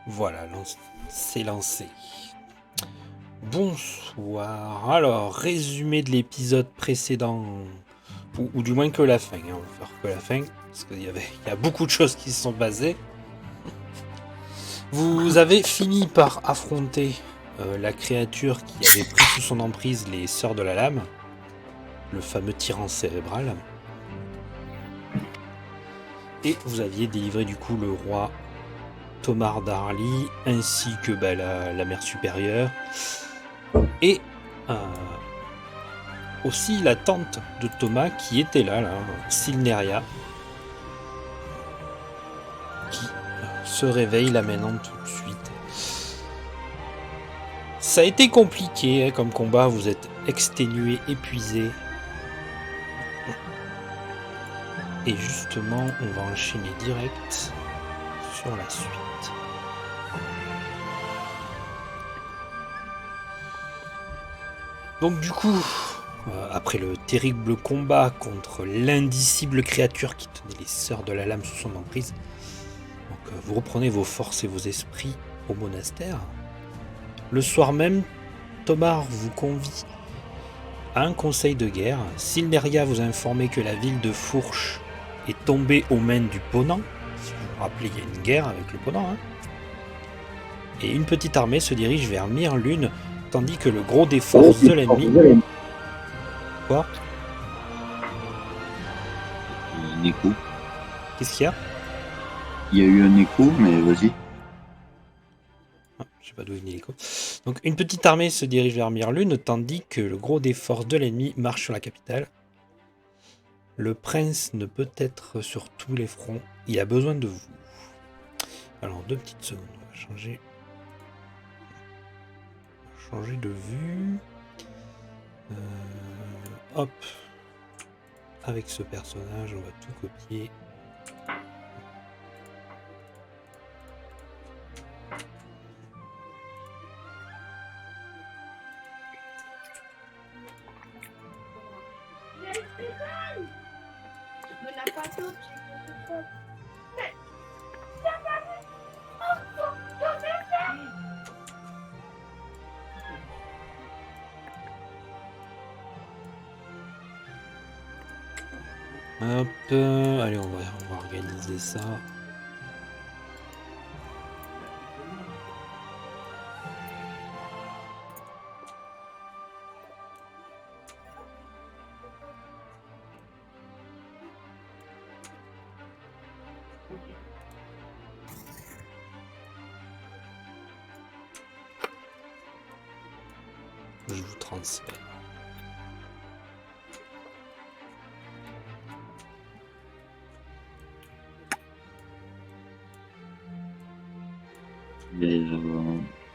Voilà, c'est lancé. Bonsoir. Alors, résumé de l'épisode précédent, ou du moins que la fin. On va faire que la fin, parce qu'il y a beaucoup de choses qui se sont passées. Vous avez fini par affronter la créature qui avait pris sous son emprise les Sœurs de la Lame, le fameux tyran cérébral. Et vous aviez délivré du coup le roi Tomar d'Arly, ainsi que la mère supérieure, et aussi la tante de Thomas qui était là, Silneria, qui se réveille là maintenant tout de suite. Ça a été compliqué comme combat, vous êtes exténué, épuisé. Et justement, on va enchaîner direct sur la suite. Donc du coup, après le terrible combat contre l'indicible créature qui tenait les Sœurs de la Lame sous son emprise, donc, vous reprenez vos forces et vos esprits au monastère. Le soir même, Tomar vous convie à un conseil de guerre. Silneria vous a informé que la ville de Fourche est tombée aux mains du Ponant. Si vous vous rappelez, il y a une guerre avec le Ponant. Et une petite armée se dirige vers Mirlune, tandis que le gros des forces de l'ennemi... Quoi ? Un écho. Qu'est-ce qu'il y a ? Il y a eu un écho, mais vas-y. Je sais pas d'où il venait l'écho. Donc une petite armée se dirige vers Mirlune, tandis que le gros des forces de l'ennemi marche sur la capitale. Le prince ne peut être sur tous les fronts. Il a besoin de vous. Alors 2 petites secondes, on va changer de vue. Hop. Avec ce personnage, on va tout copier. Hop, allez, on va organiser ça. Je vous transfère. Et,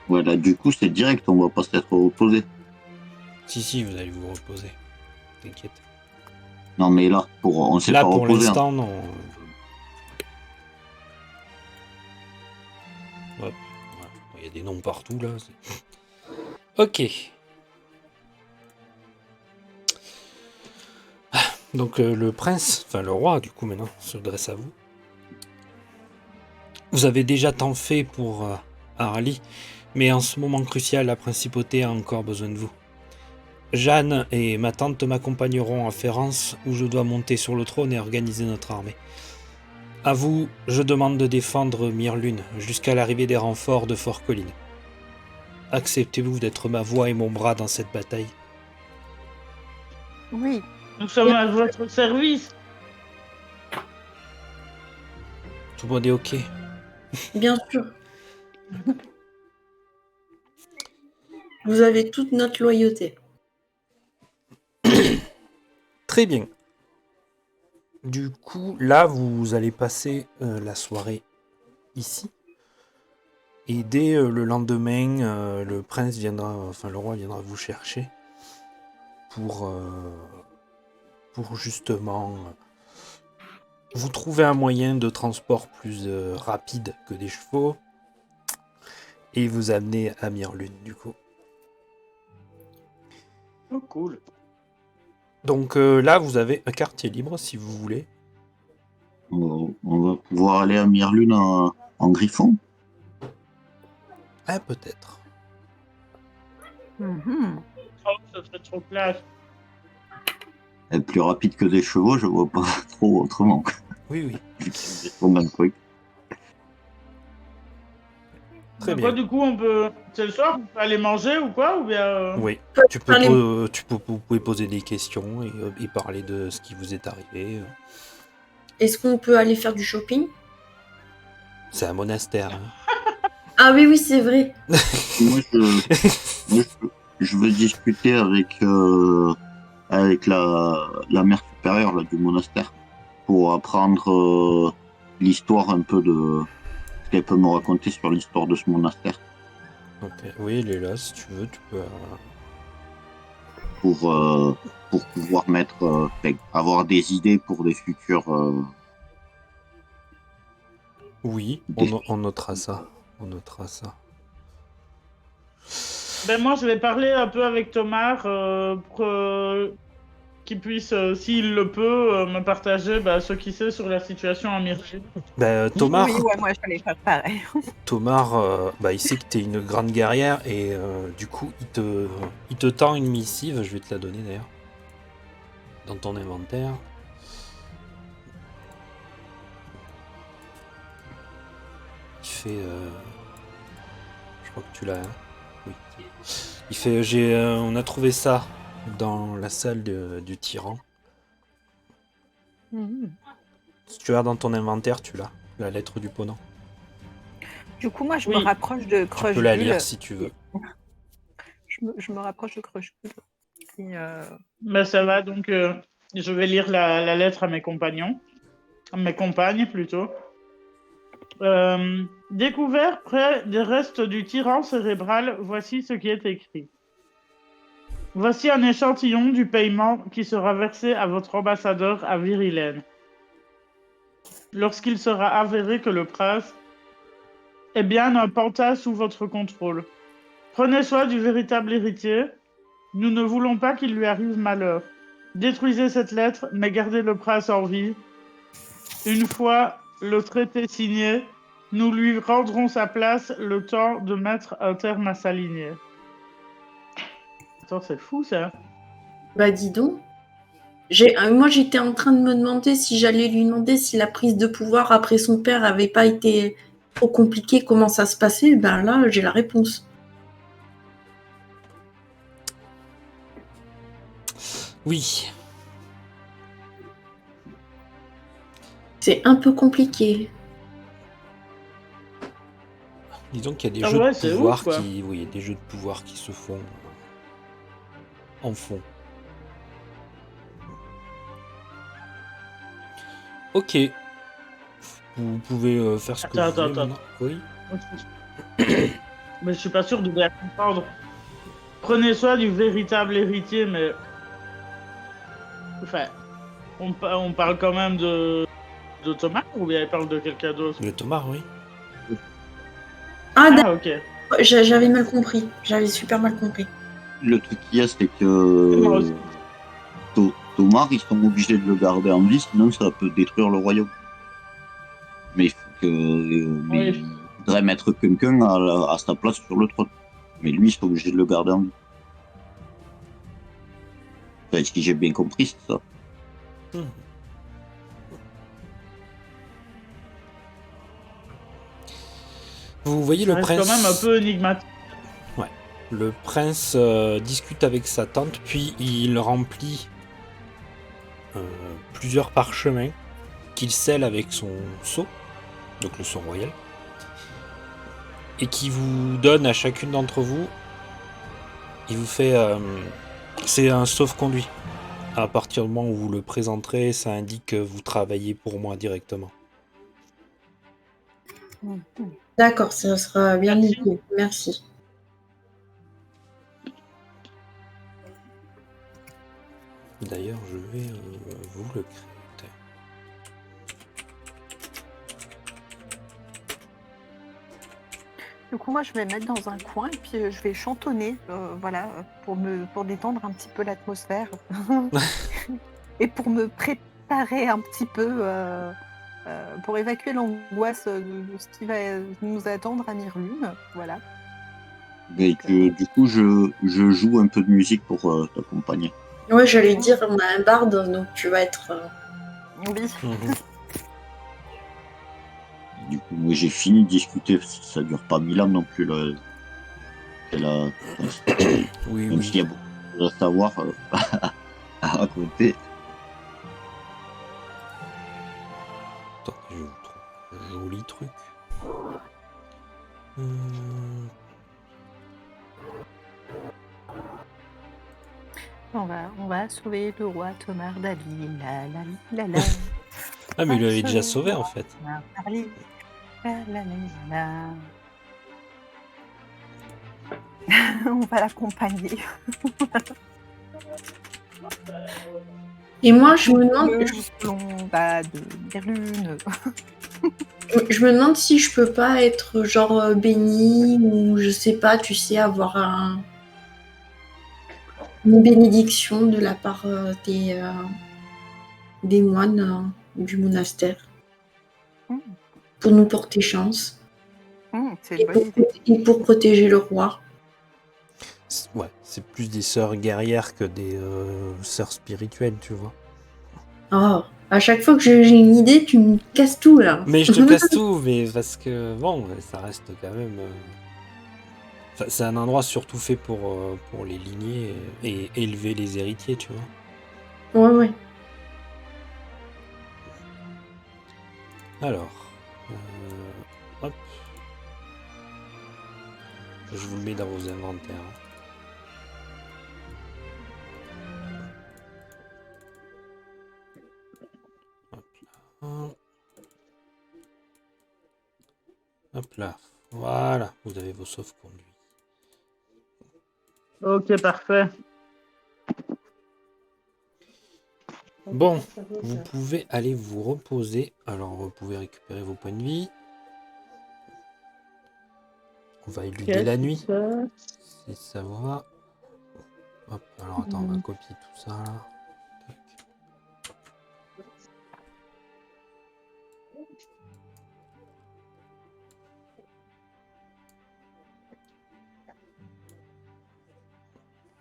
voilà, du coup, c'est direct, on va pas s'être reposé. Si, vous allez vous reposer. T'inquiète. Non, mais là, on s'est Là, pas pour reposé. l'instant, non. Hop. Voilà. Il y a des noms partout, là. Ok. Donc, le prince, enfin le roi, du coup, maintenant, se dresse à vous. Vous avez déjà tant fait pour Arly, mais en ce moment crucial, la principauté a encore besoin de vous. Jeanne et ma tante m'accompagneront à Ferrance, où je dois monter sur le trône et organiser notre armée. À vous, je demande de défendre Mirlune jusqu'à l'arrivée des renforts de Fort Colline. Acceptez-vous d'être ma voix et mon bras dans cette bataille ? Oui. Nous sommes à votre service. Tout le monde est ok ? Bien sûr. Vous avez toute notre loyauté. Très bien. Du coup, là, vous allez passer la soirée ici. Et dès le lendemain, le prince viendra, enfin le roi viendra vous chercher pour justement vous trouver un moyen de transport plus rapide que des chevaux et vous amener à Mirlune du coup. Oh, cool. Donc là, vous avez un quartier libre si vous voulez. On va pouvoir aller à Mirlune en griffon. Ah, peut-être. Mhm. Oh, ça serait trop classe. Être plus rapide que des chevaux, je vois pas trop autrement. Oui, oui. Vu qu'ils sont des chevaux, même truc. Très Mais quoi, bien. du coup, on peut. C'est le soir, on peut aller manger ou quoi? Ou bien. Oui. Tu peux aller- Vous pouvez poser des questions et parler de ce qui vous est arrivé. Est-ce qu'on peut aller faire du shopping? C'est un monastère. Hein. Ah oui, oui, c'est vrai. Moi, je veux discuter avec la mère supérieure là, du monastère pour apprendre l'histoire un peu de ce qu'elle peut me raconter sur l'histoire de ce monastère Ok. Oui, elle est là, si tu veux, tu peux... pour pouvoir avoir des idées pour des futurs. Oui, Des- on notera ça. On notera ça. Ben, moi, je vais parler un peu avec Thomas pour qu'il puisse, s'il le peut, me partager ce qu'il sait sur la situation à Myrtille. Ben, Thomas, Oui, ouais, moi j'allais faire pareil. il sait que t'es une grande guerrière et du coup, il te tend une missive. Je vais te la donner d'ailleurs. Dans ton inventaire. Il fait... Je crois que tu l'as... Hein. Oui. Il fait... on a trouvé ça dans la salle du tyran. Mhm. Si tu as dans ton inventaire, tu l'as. La lettre du ponant. Du coup, moi je Oui. me rapproche de Tu peux la lire Crushbull. si tu veux. Je me rapproche de Crushbull. Et, Ben, ça va, donc je vais lire la lettre à mes compagnons. À mes compagnes, plutôt. Découvert près des restes du tyran cérébral, voici ce qui est écrit. Voici un échantillon du paiement qui sera versé à votre ambassadeur à Virilène. Lorsqu'il sera avéré que le prince est bien un pantin sous votre contrôle. Prenez soin du véritable héritier. Nous ne voulons pas qu'il lui arrive malheur. Détruisez cette lettre, mais gardez le prince en vie. Une fois le traité signé, nous lui rendrons sa place le temps de mettre un terme à sa lignée. Attends, c'est fou ça. Bah dis donc. Moi, j'étais en train de me demander si j'allais lui demander si la prise de pouvoir après son père avait pas été trop compliquée, comment ça se passait. Ben là, j'ai la réponse. Oui. C'est un peu compliqué. Disons qu'il y a des Ah jeux ouais, de c'est pouvoir ouf, quoi. qui... Oui, il y a des jeux de pouvoir qui se font en fond. Ok. Vous pouvez faire ce que vous voulez Attends. maintenant. Oui. Mais je suis pas sûr de bien comprendre. Prenez soin du véritable héritier, mais. Enfin, on parle quand même de Thomas ou bien il parle de quelqu'un d'autre? Le Thomas, oui. Ah, Ah, ok. j'avais mal compris. J'avais super mal compris. Le truc qu'il y a, c'est Moi que aussi. Thomas, ils sont obligés de le garder en vie, sinon ça peut détruire le royaume. Mais il faut mais Oui. il faudrait mettre quelqu'un à sa place sur le trône. Mais lui, ils sont obligés de le garder en vie. Enfin, si j'ai bien compris, c'est ça. Vous voyez Ça le reste prince. quand même un peu énigmatique. Le prince discute avec sa tante, puis il remplit plusieurs parchemins qu'il scelle avec son sceau, donc le sceau royal, et qui vous donne à chacune d'entre vous. Il vous fait. C'est un sauf-conduit. À partir du moment où vous le présenterez, ça indique que vous travaillez pour moi directement. D'accord, ça sera bien Merci. nickel. Merci. D'ailleurs, je vais vous le créer. du coup, moi je vais me mettre dans un coin et puis je vais chantonner, voilà, pour détendre un petit peu l'atmosphère et pour me préparer un petit peu pour évacuer l'angoisse de ce qui va nous attendre à Myrlune, voilà. Mais du coup, je joue un peu de musique pour t'accompagner. Ouais, j'allais dire, on a un barde, donc tu vas être. Oui. Mhm. Du coup, moi, j'ai fini de discuter, parce que ça dure pas 1000 ans non plus, là. C'est là, Oui, même s'il y oui. a beaucoup de choses à savoir, à raconter. Attends, je vous trouve un joli truc. Hum, On va sauver le roi Tomar d'Ali. La la la la. Ah, mais il l'avait déjà Sauver sauvé le en roi fait. Tomar d'Ali. La la la la la. On va l'accompagner. Et moi, je me demande, Le violon va de lune. je me demande si je peux pas être genre béni ou je sais pas, tu sais, avoir une bénédiction de la part des moines du monastère pour nous porter chance C'est une bonne idée. et pour protéger le roi. Ouais, c'est plus des sœurs guerrières que des sœurs spirituelles, tu vois. Oh, à chaque fois que j'ai une idée, tu me casses tout là. Mais je te casse tout, mais parce que bon, ça reste quand même. Enfin, c'est un endroit surtout fait pour les lignées et élever les héritiers, tu vois. Ouais, ouais. Alors, hop, je vous le mets dans vos inventaires. Hop là. Hop là. Voilà, vous avez vos sauf-conduits. Ok, parfait. Bon, vous pouvez aller vous reposer. Alors, vous pouvez récupérer vos points de vie. On va éluder la nuit, si ça vous va. Hop, alors attends, on va copier tout ça là. Tac.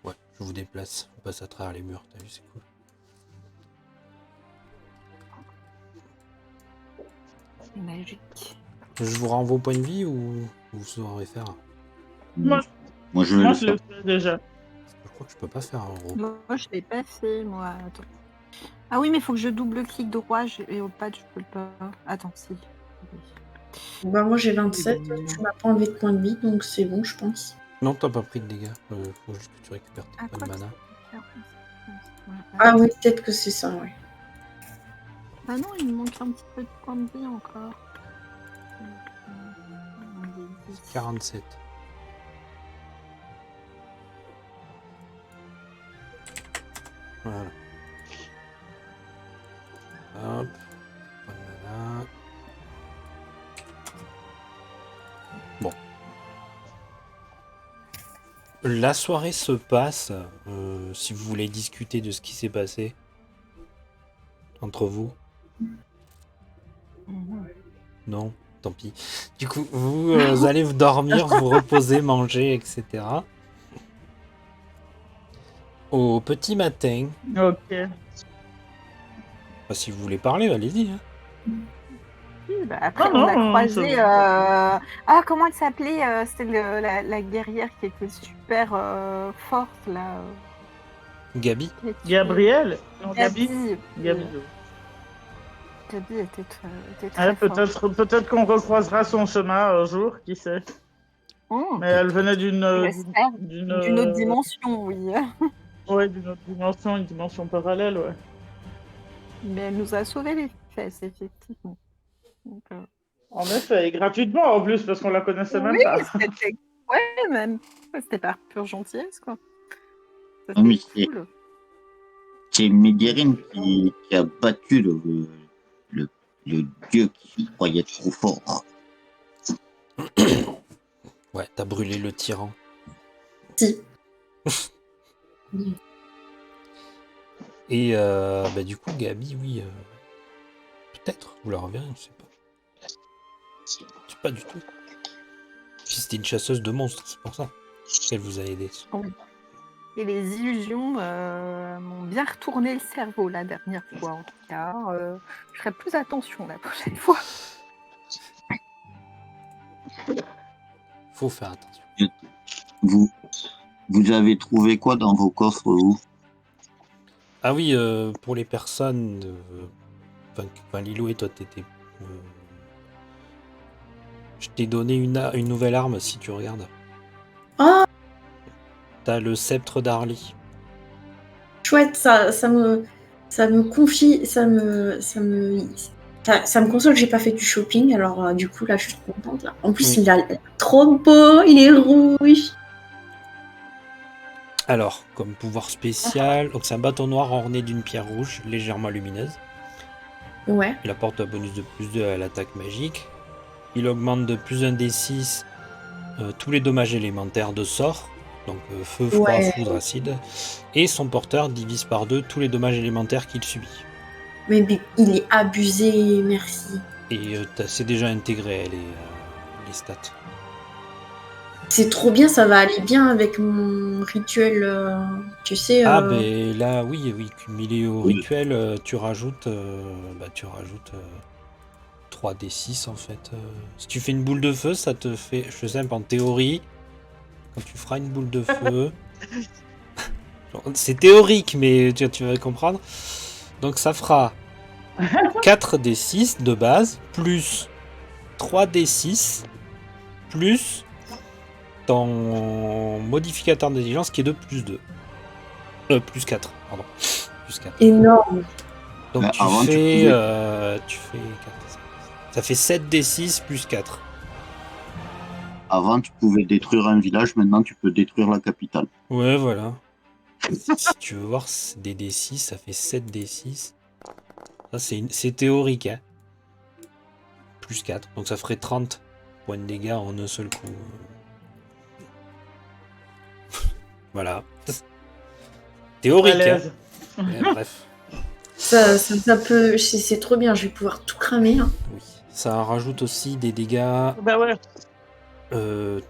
Ouais, je vous déplace. On passe à travers les murs, t'as vu, c'est cool. C'est magique. Je vous rends vos points de vie ou vous saurez faire? Moi, Moi, je vais moi, le je faire. le fais déjà. Parce que je crois que je peux pas faire un gros. Moi, je l'ai pas fait, moi. Attends. Ah oui, mais il faut que je double-clique droit et au pad, je peux le pas. Attends, si. Bah, moi j'ai 27, tu m'as pas enlevé de points de vie, donc c'est bon, je pense. Non, t'as pas pris de dégâts. Faut juste que tu récupères tes Ah, points de quoi que mana. Ah oui, peut-être que c'est ça, ouais. Ah non, il me manque un petit peu de points de vie encore. 47. Voilà. Hop. Points de mana. Bon. La soirée se passe. Si vous voulez discuter de ce qui s'est passé entre vous. Non, tant pis. Du coup, vous allez vous dormir, vous reposer, manger, etc. Au petit matin, Ok. bah, si vous voulez parler, allez-y. Hein. Oui, bah après, Non, on a non, croisé. c'est bon. Ah, comment elle s'appelait c'était la guerrière qui était super forte, là. Gabi. qui a tué- Gabriel Non, Gabi. Gabi. Gabi. Gabi était Ouais, très forte. peut-être qu'on recroisera son chemin un jour, qui sait. Mais elle venait J'espère. d'une D'une autre dimension, oui. ouais, d'une autre dimension, une dimension parallèle, ouais. Mais elle nous a sauvé les fesses, effectivement. Donc, En effet, et gratuitement en plus, parce qu'on la connaissait même oui, pas. c'était. Ouais, même. Ouais, c'était par pure gentillesse, quoi. Ça, Ah oui, c'était cool. c'est Médérine qui a battu le, le dieu qui croyait trop fort. Ouais, t'as brûlé le tyran. Si. Et bah, du coup, Gabi, oui. Peut-être, vous la reverrez, je sais pas. C'est pas du tout. Puis c'était une chasseuse de monstres, c'est pour ça. qu'elle vous a aidé. Et les illusions m'ont bien retourné le cerveau la dernière fois, en tout cas. Je ferai plus attention la prochaine fois. Faut faire attention. Vous avez trouvé quoi dans vos coffres, vous? Ah oui, pour les personnes... Enfin, Lilou et toi, t'étais... je t'ai donné une nouvelle arme, si tu regardes. Oh, T'as le sceptre d'Arly. chouette, ça me confie, ça me console que j'ai pas fait du shopping, alors du coup là je suis trop contente là. En plus Oui. il a l'air trop beau, il est rouge. Alors, comme pouvoir spécial, donc c'est un bâton noir orné d'une pierre rouge, légèrement lumineuse. Ouais. Il apporte un bonus de plus 2 à l'attaque magique. Il augmente de plus 1 d6 tous les dommages élémentaires de sort. Donc feu, froid, Ouais. foudre, acide. Et son porteur divise par 2 tous les dommages élémentaires qu'il subit. Mais il est abusé, merci. Et c'est déjà intégré les stats. C'est trop bien, ça va aller bien avec mon rituel, tu sais. Ah ben là oui, cumulé au Oui. rituel, tu rajoutes 3d6 en fait. Si tu fais une boule de feu, ça te fait, je sais pas, en théorie, quand tu feras une boule de feu, c'est théorique mais tu vas comprendre. Donc ça fera 4d6 de base, plus 3d6, plus ton modificateur d'intelligence qui est de plus 2. Plus 4, pardon. Plus 4. Énorme. Donc Bah, tu avant, fais, tu tu fais 4, ça fait 7d6 plus 4. Avant, tu pouvais détruire un village, maintenant, tu peux détruire la capitale. Ouais, voilà. Si tu veux voir, c'est des d6, ça fait 7d6. Ça, c'est théorique, hein. Plus 4. Donc ça ferait 30 points de dégâts en un seul coup. Voilà. Théorique, hein. Malaise. Mais bref. Ça peut. C'est trop bien, je vais pouvoir tout cramer. Hein. Oui. Ça rajoute aussi des dégâts. Bah ouais.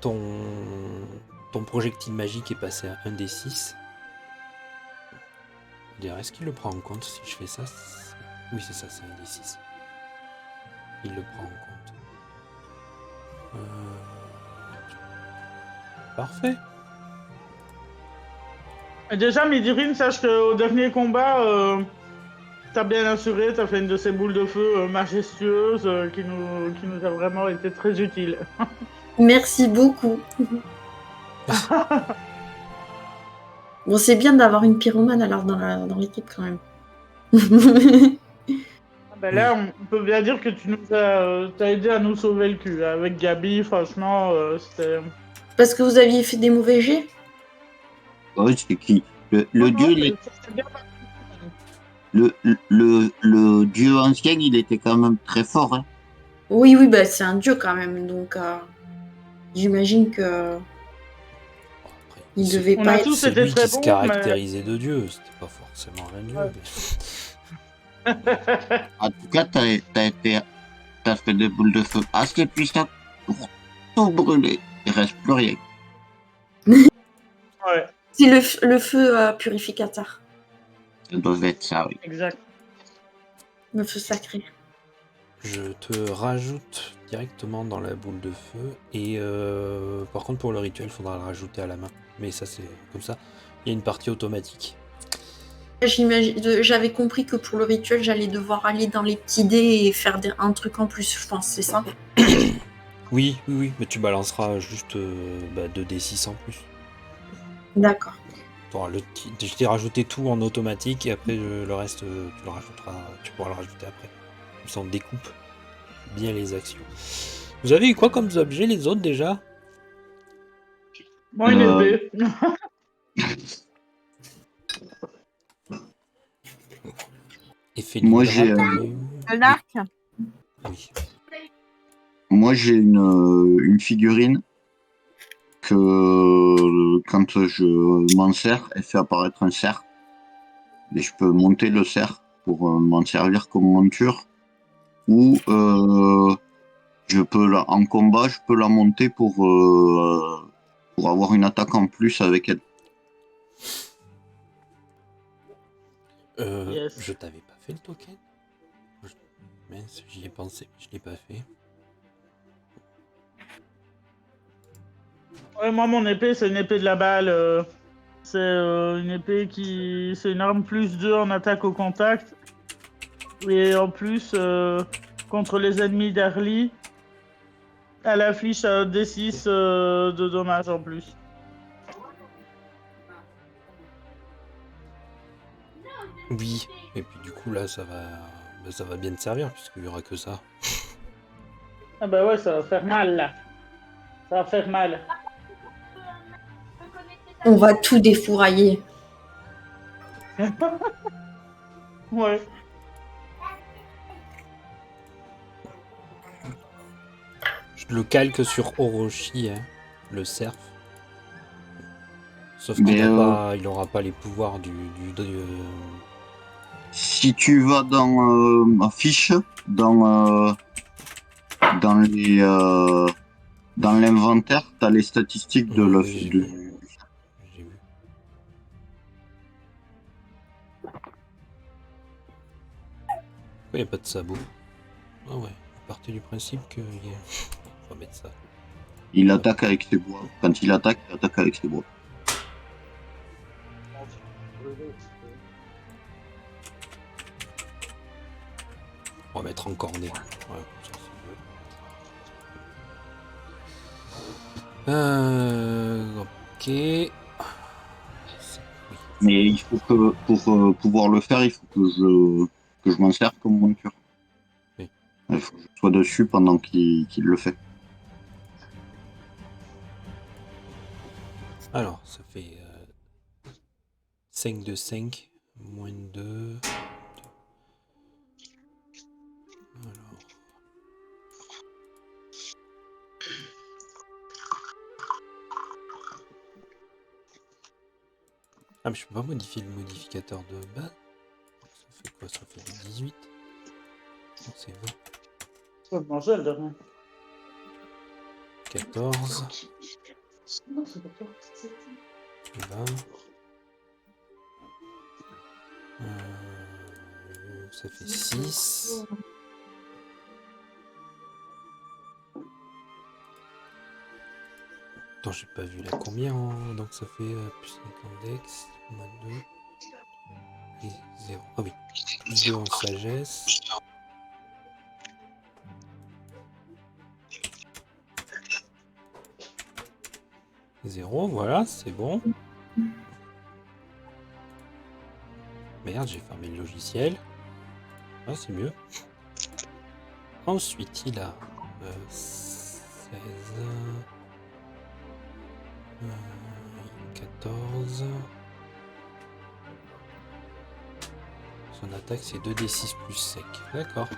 Ton projectile magique est passé à 1d6. D'ailleurs, est-ce qu'il le prend en compte si je fais ça? Oui, c'est ça, c'est 1d6. Il le prend en compte. Parfait. Et déjà, Midorine, sache qu'au dernier combat, t'as bien assuré, t'as fait une de ces boules de feu majestueuses qui nous a vraiment été très utile. Merci beaucoup. Bon, c'est bien d'avoir une pyromane alors dans l'équipe quand même. Bah là, on peut bien dire que tu nous as t'as aidé à nous sauver le cul. Avec Gabi, franchement, c'était... Parce que vous aviez fait des mauvais jets? Ouais, c'est qui? Le Non, dieu, c'était bien parti. le dieu ancien, il était quand même très fort. Hein. Oui, bah c'est un dieu quand même, donc j'imagine que Après, il c'est- devait On pas a être. tous c'est été lui très qui se bons, caractérisait de Dieu. C'était pas forcément un dieu. Ouais. mais- En tout cas, t'as fait des boules de feu assez puissantes pour tout brûler. Il reste plus rien. Ouais, C'est le feu purificateur, Ça doit être ça, oui. exact. le feu sacré. Je te rajoute directement dans la boule de feu. Et par contre, pour le rituel, il faudra le rajouter à la main. Mais ça, c'est comme ça. Il y a une partie automatique. J'avais compris que pour le rituel, j'allais devoir aller dans les petits dés et faire un truc en plus, je pense, c'est ça? Oui, mais tu balanceras juste 2d6 en plus. D'accord. Je t'ai rajouté tout en automatique et après le reste, tu pourras le rajouter après. Comme ça, on découpe bien les actions. Vous avez eu quoi comme objet les autres déjà? Moi, une épée. Effet Moi, Libra, j'ai, t'en as eu Un arc. Oui. Moi, j'ai une figurine que quand je m'en sers, elle fait apparaître un cerf. Et je peux monter le cerf pour m'en servir comme monture. Ou en combat, je peux la monter pour pour avoir une attaque en plus avec elle. Yes. Je t'avais pas fait le token? Mince, j'y ai pensé, mais je l'ai pas fait. Ouais, moi, mon épée, c'est une épée de la balle. C'est une épée qui. C'est une arme +2 en attaque au contact. Et en plus, contre les ennemis d'Arly, elle affiche un D6 de dommages en plus. Oui, et puis du coup là ça va bien te servir puisqu'il y aura que ça. Ah bah ouais, ça va faire mal là. Ça va faire mal. On va tout défourailler. Ouais. Je le calque sur Orochi, hein, le cerf. Sauf qu'il Mais il aura pas les pouvoirs si tu vas dans ma fiche, dans l'inventaire, tu as les statistiques de Ouais, la, oui, j'ai vu. de- J'ai vu. Pourquoi il n'y a pas de sabot? Ah ouais, à partir du principe que on va mettre ça. il attaque avec ses bois. Quand il attaque avec ses bois. On va mettre en cornet. Ouais, ça, c'est mieux. Ok. Oui. Mais il faut que pour pouvoir le faire, il faut que je m'en serve comme monture. Oui. Il faut que je sois dessus pendant qu'il le fait. Alors, ça fait 5 de 5, moins 2. Alors. Ah, mais je peux pas modifier le modificateur de base. Ça fait quoi? Ça fait 18. Non, c'est 20. Ça me mange de rien. 14. Non, c'est pas toi. 20. Ça fait 6. Attends, j'ai pas vu là combien donc ça fait plus 5 index, moins 2. Et 0. Ah oui. Plus 2 en sagesse. Zéro, voilà, c'est bon. Merde, j'ai fermé le logiciel. Ah, c'est mieux. Ensuite, il a 16, 14. Son attaque, c'est 2d6 plus sec. D'accord.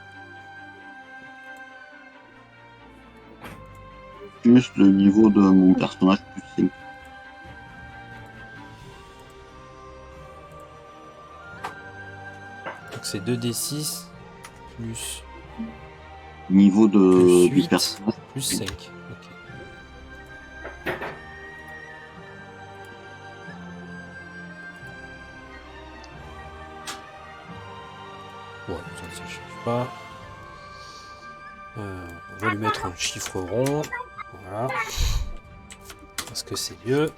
Plus le niveau de mon personnage plus 5. Donc c'est 2d6 plus Niveau plus du 8 personnage. plus 5. Ok. Ouais, ça ne change pas. On va lui mettre un chiffre rond. Voilà. Parce que c'est mieux.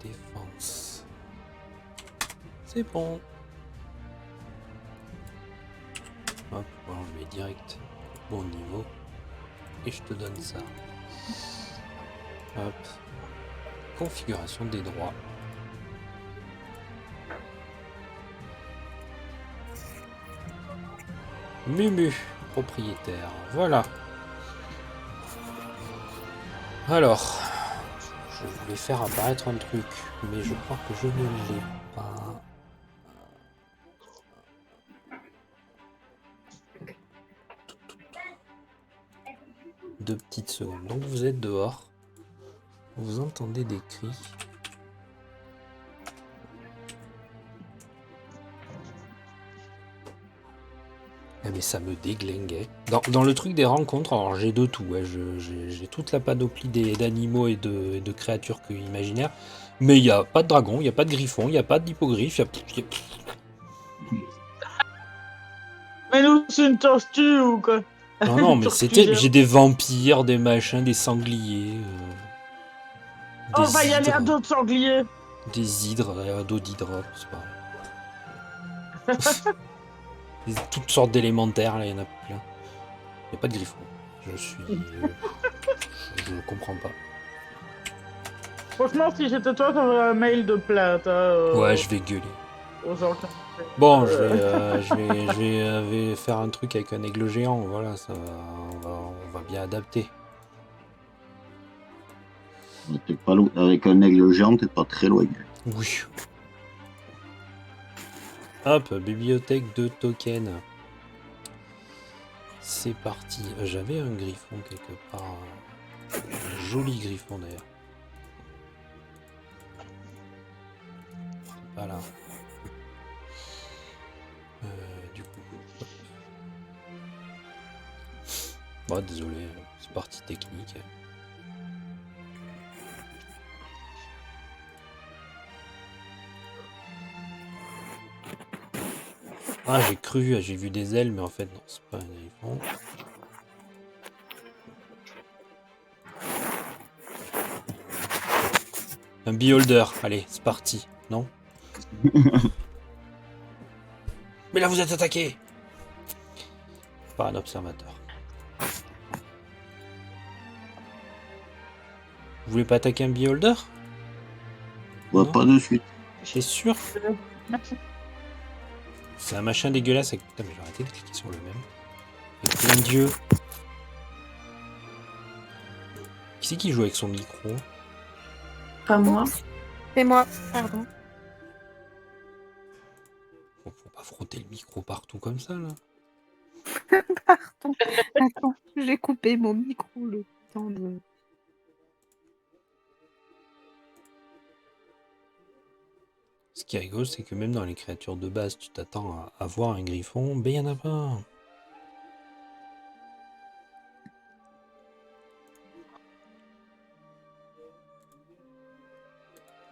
Défense. C'est bon. Hop, voilà, on le met direct au bon niveau. Et je te donne ça. Hop. Configuration des droits. Mumu, propriétaire. Voilà. Alors, je voulais faire apparaître un truc, mais je crois que je ne l'ai pas. Deux petites secondes. Donc vous êtes dehors. Vous entendez des cris. Mais ça me déglinguait. Dans le truc des rencontres, alors j'ai de tout. Ouais, j'ai toute la panoplie d'animaux et de créatures imaginaires. Mais il n'y a pas de dragon, il n'y a pas de griffon, il n'y a pas d'hippogriffe. Mais nous, c'est une tortue ou quoi? Non, mais Tortue géante. j'ai des vampires, des machins, des sangliers. On va y aller à d'autres sangliers. Des hydres, à dos d'hydre, c'est pareil. Toutes sortes d'élémentaires, là, il y en a plein. Il n'y a pas de griffon. Je comprends pas. Franchement, si j'étais toi, t'aurais un mail de plainte. Ouais, je vais gueuler. Aux gens. Bon, je vais faire un truc avec un aigle géant, voilà, ça va, on va bien adapter. T'es pas loin. Avec un aigle géant, t'es pas très loin. Oui. Hop, bibliothèque de tokens. C'est parti. J'avais un griffon quelque part. Un joli griffon d'ailleurs. C'est pas là. Du coup. Hop. Bon, désolé, c'est parti technique. Ah, j'ai vu des ailes, mais en fait, non, c'est pas un griffon. Un beholder, allez, c'est parti, non? Mais là, vous êtes attaqué par un observateur. Vous voulez pas attaquer un beholder? Ouais, Non. pas de suite. T'es sûr? C'est un machin dégueulasse avec... Putain, mais j'ai arrêté de cliquer sur le même. Avec plein d'yeux. Qui c'est qui joue avec son micro? Pas moi. C'est moi, pardon. Faut pas frotter le micro partout comme ça, là. Pardon. Attends, j'ai coupé mon micro le temps de... Ce qui est rigolo, c'est que même dans les créatures de base, tu t'attends à voir un griffon, ben il y en a pas.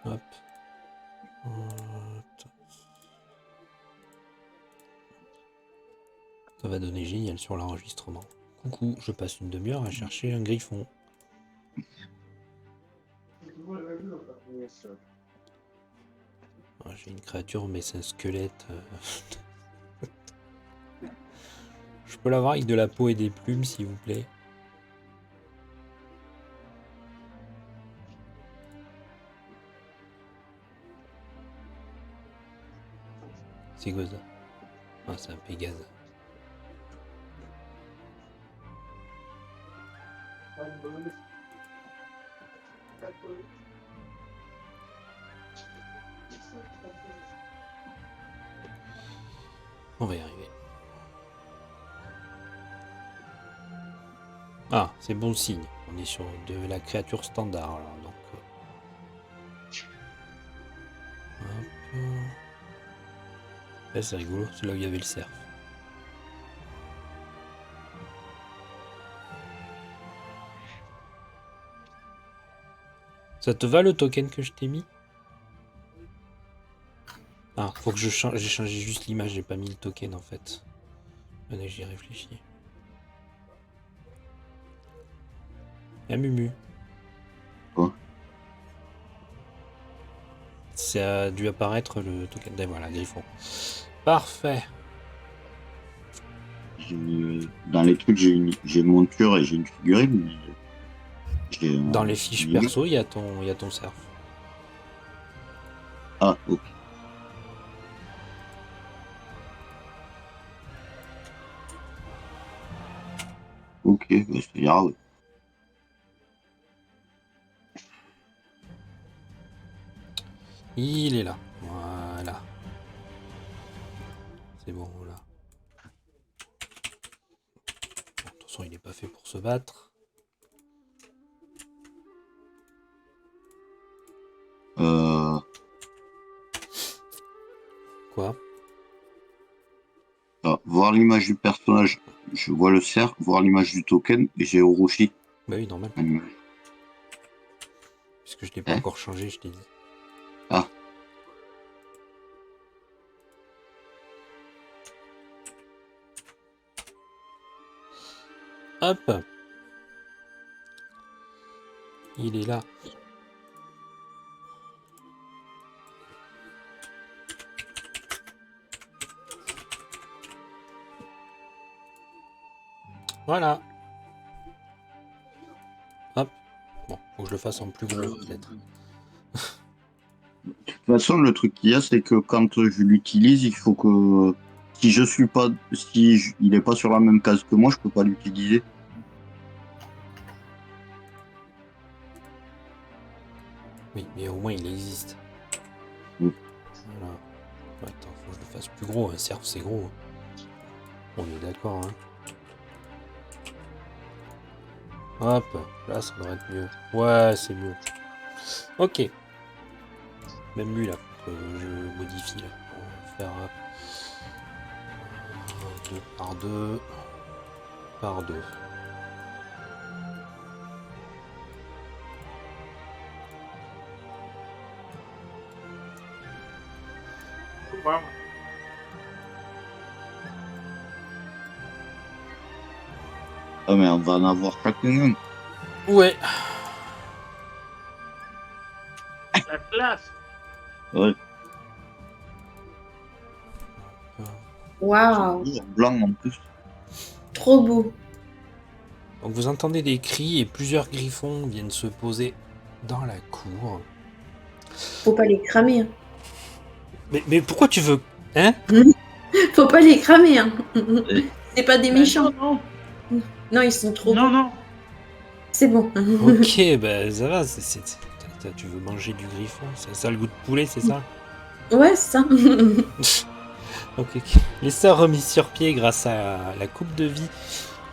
Hop. Ça va donner génial sur l'enregistrement. Coucou, je passe une demi-heure à chercher un griffon. Ah, j'ai une créature, mais c'est un squelette. Je peux l'avoir avec de la peau et des plumes, s'il vous plaît. C'est quoi ça? Ah, c'est un Pégase. On va y arriver. Ah, c'est bon signe. On est sur de la créature standard, alors, donc... Hop. Là, c'est rigolo, c'est là où il y avait le cerf. Ça te va le token que je t'ai mis? Ah, faut que je change. J'ai changé juste l'image, j'ai pas mis le token en fait. Allez, j'y réfléchis. Ah, Mumu. Quoi? Ça a dû apparaître le token. Et voilà, griffon. Parfait. Dans les trucs, j'ai une monture et j'ai une figurine. Mais dans les fiches perso, il y a ton cerf. Ah, ok. Ok, bah c'est grave. Il est là. Voilà. C'est bon, là. Bon, de toute façon, il n'est pas fait pour se battre. Quoi? Ah, voir l'image du personnage, je vois le cerf, voir l'image du token, et j'ai Orochi. Bah oui, normal. Puisque je l'ai pas Hein encore changé, je t'ai dit. Ah, Hop. Il est là. Voilà. Hop. Bon, faut que je le fasse en plus gros peut-être. de toute façon, le truc qu'il y a, c'est que quand je l'utilise, il faut que si je suis pas, il est pas sur la même case que moi, je peux pas l'utiliser. Oui, mais au moins il existe. Oui. Voilà. Attends, faut que je le fasse plus gros. Un cerf, c'est gros. On est d'accord, hein. Hop, là ça devrait être mieux. Ouais, c'est mieux. Ok. Même lui là, faut que je modifie là. On va faire 2 par 2 par 2. Wow. Ah, mais on va en avoir chacun un. Ouais. La classe. Ouais. Waouh, En blanc en plus. trop beau. Donc vous entendez des cris et plusieurs griffons viennent se poser dans la cour. Faut pas les cramer. Hein. Mais pourquoi tu veux... Hein? Faut pas les cramer. Hein. C'est pas des Mais méchants. non, Non, ils sont trop non, beaux. non. C'est bon. Ok, bah ça va, tu veux manger du griffon, c'est ça le goût de poulet, c'est ça? Ouais, c'est ça. Ok, ok. Les sœurs remises sur pied grâce à la coupe de vie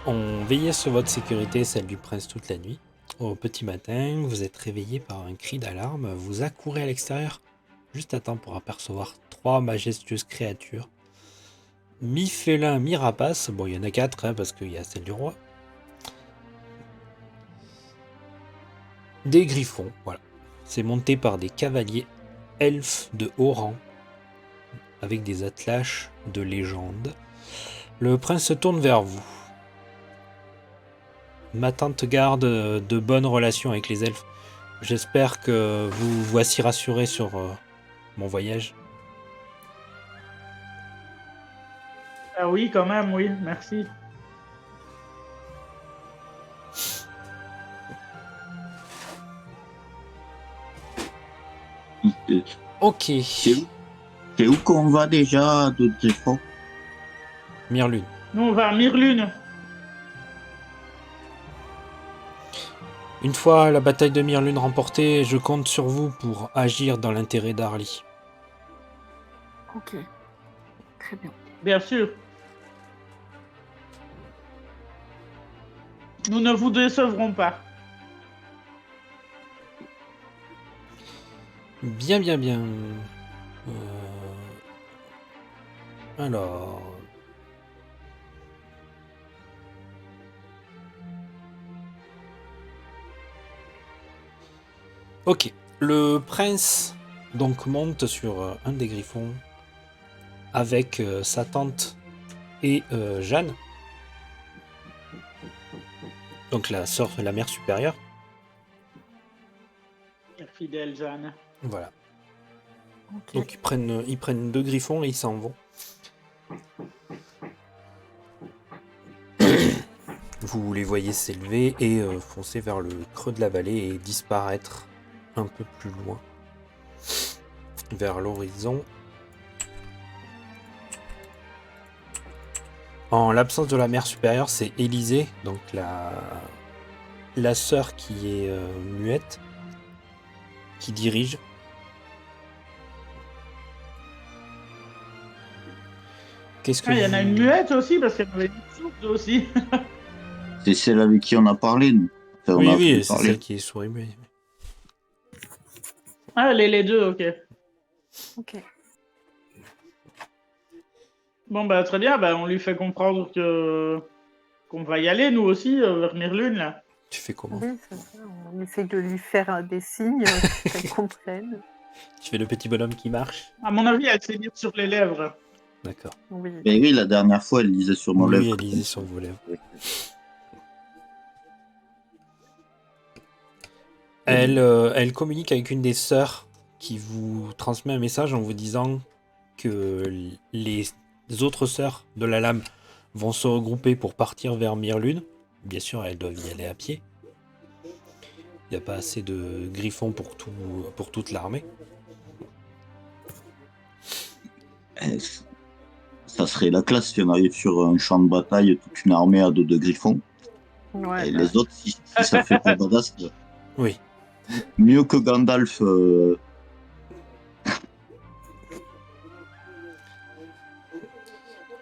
ont veillé sur votre sécurité et celle du prince toute la nuit. Au petit matin, vous êtes réveillé par un cri d'alarme, vous accourez à l'extérieur, juste à temps pour apercevoir 3 majestueuses créatures. Mi-félin, mi-rapace, bon il y en a 4 hein, parce qu'il y a celle du roi. Des griffons, voilà. C'est monté par des cavaliers elfes de haut rang, avec des attelaches de légende. Le prince se tourne vers vous. Ma tante garde de bonnes relations avec les elfes. J'espère que vous voici rassuré sur mon voyage. Ah oui, quand même, oui, merci. Ok. C'est où qu'on va déjà de Griffon? Mirlune. Nous, on va à Mirlune. Une fois la bataille de Mirlune remportée, je compte sur vous pour agir dans l'intérêt d'Arly. Ok. Très bien. Bien sûr. Nous ne vous décevrons pas. Bien, bien, bien. Alors... Ok. Le prince donc monte sur un des griffons avec sa tante et Jeanne. Donc la sœur, la mère supérieure. La fidèle Jeanne. Voilà. Ok. Donc ils prennent 2 griffons et ils s'en vont. Vous les voyez s'élever et foncer vers le creux de la vallée et disparaître un peu plus loin. Vers l'horizon. En l'absence de la mère supérieure, c'est Élisée, donc la sœur qui est muette, qui dirige. Qu'est-ce que Ah, il y en a vous- une muette aussi, parce qu'il y en avait une sourde aussi. C'est celle avec qui on a parlé, nous. Enfin, on Oui, a oui, fait c'est parler. celle qui est souris muette. Ah, les deux, ok. Ok. Bon, bah, très bien, bah, on lui fait comprendre qu'on va y aller, nous aussi, vers Mirlune, là. Tu fais comment? Oui, c'est ça. On essaie de lui faire des signes pour qu'elle comprenne. Tu fais le petit bonhomme qui marche? À mon avis, elle sait lire sur les lèvres. D'accord. Oui. Mais oui, la dernière fois, elle lisait sur nos Oui, lèvres. elle lisait sur vos lèvres. Elle communique avec une des sœurs qui vous transmet un message en vous disant que les autres sœurs de la lame vont se regrouper pour partir vers Mirlune. Bien sûr, elles doivent y aller à pied. Il n'y a pas assez de griffons pour toute l'armée. Eh, ça serait la classe si on arrive sur un champ de bataille, toute une armée à dos de griffons. Ouais, Et bah, les autres, si ça fait pas badass, Oui. mieux que Gandalf.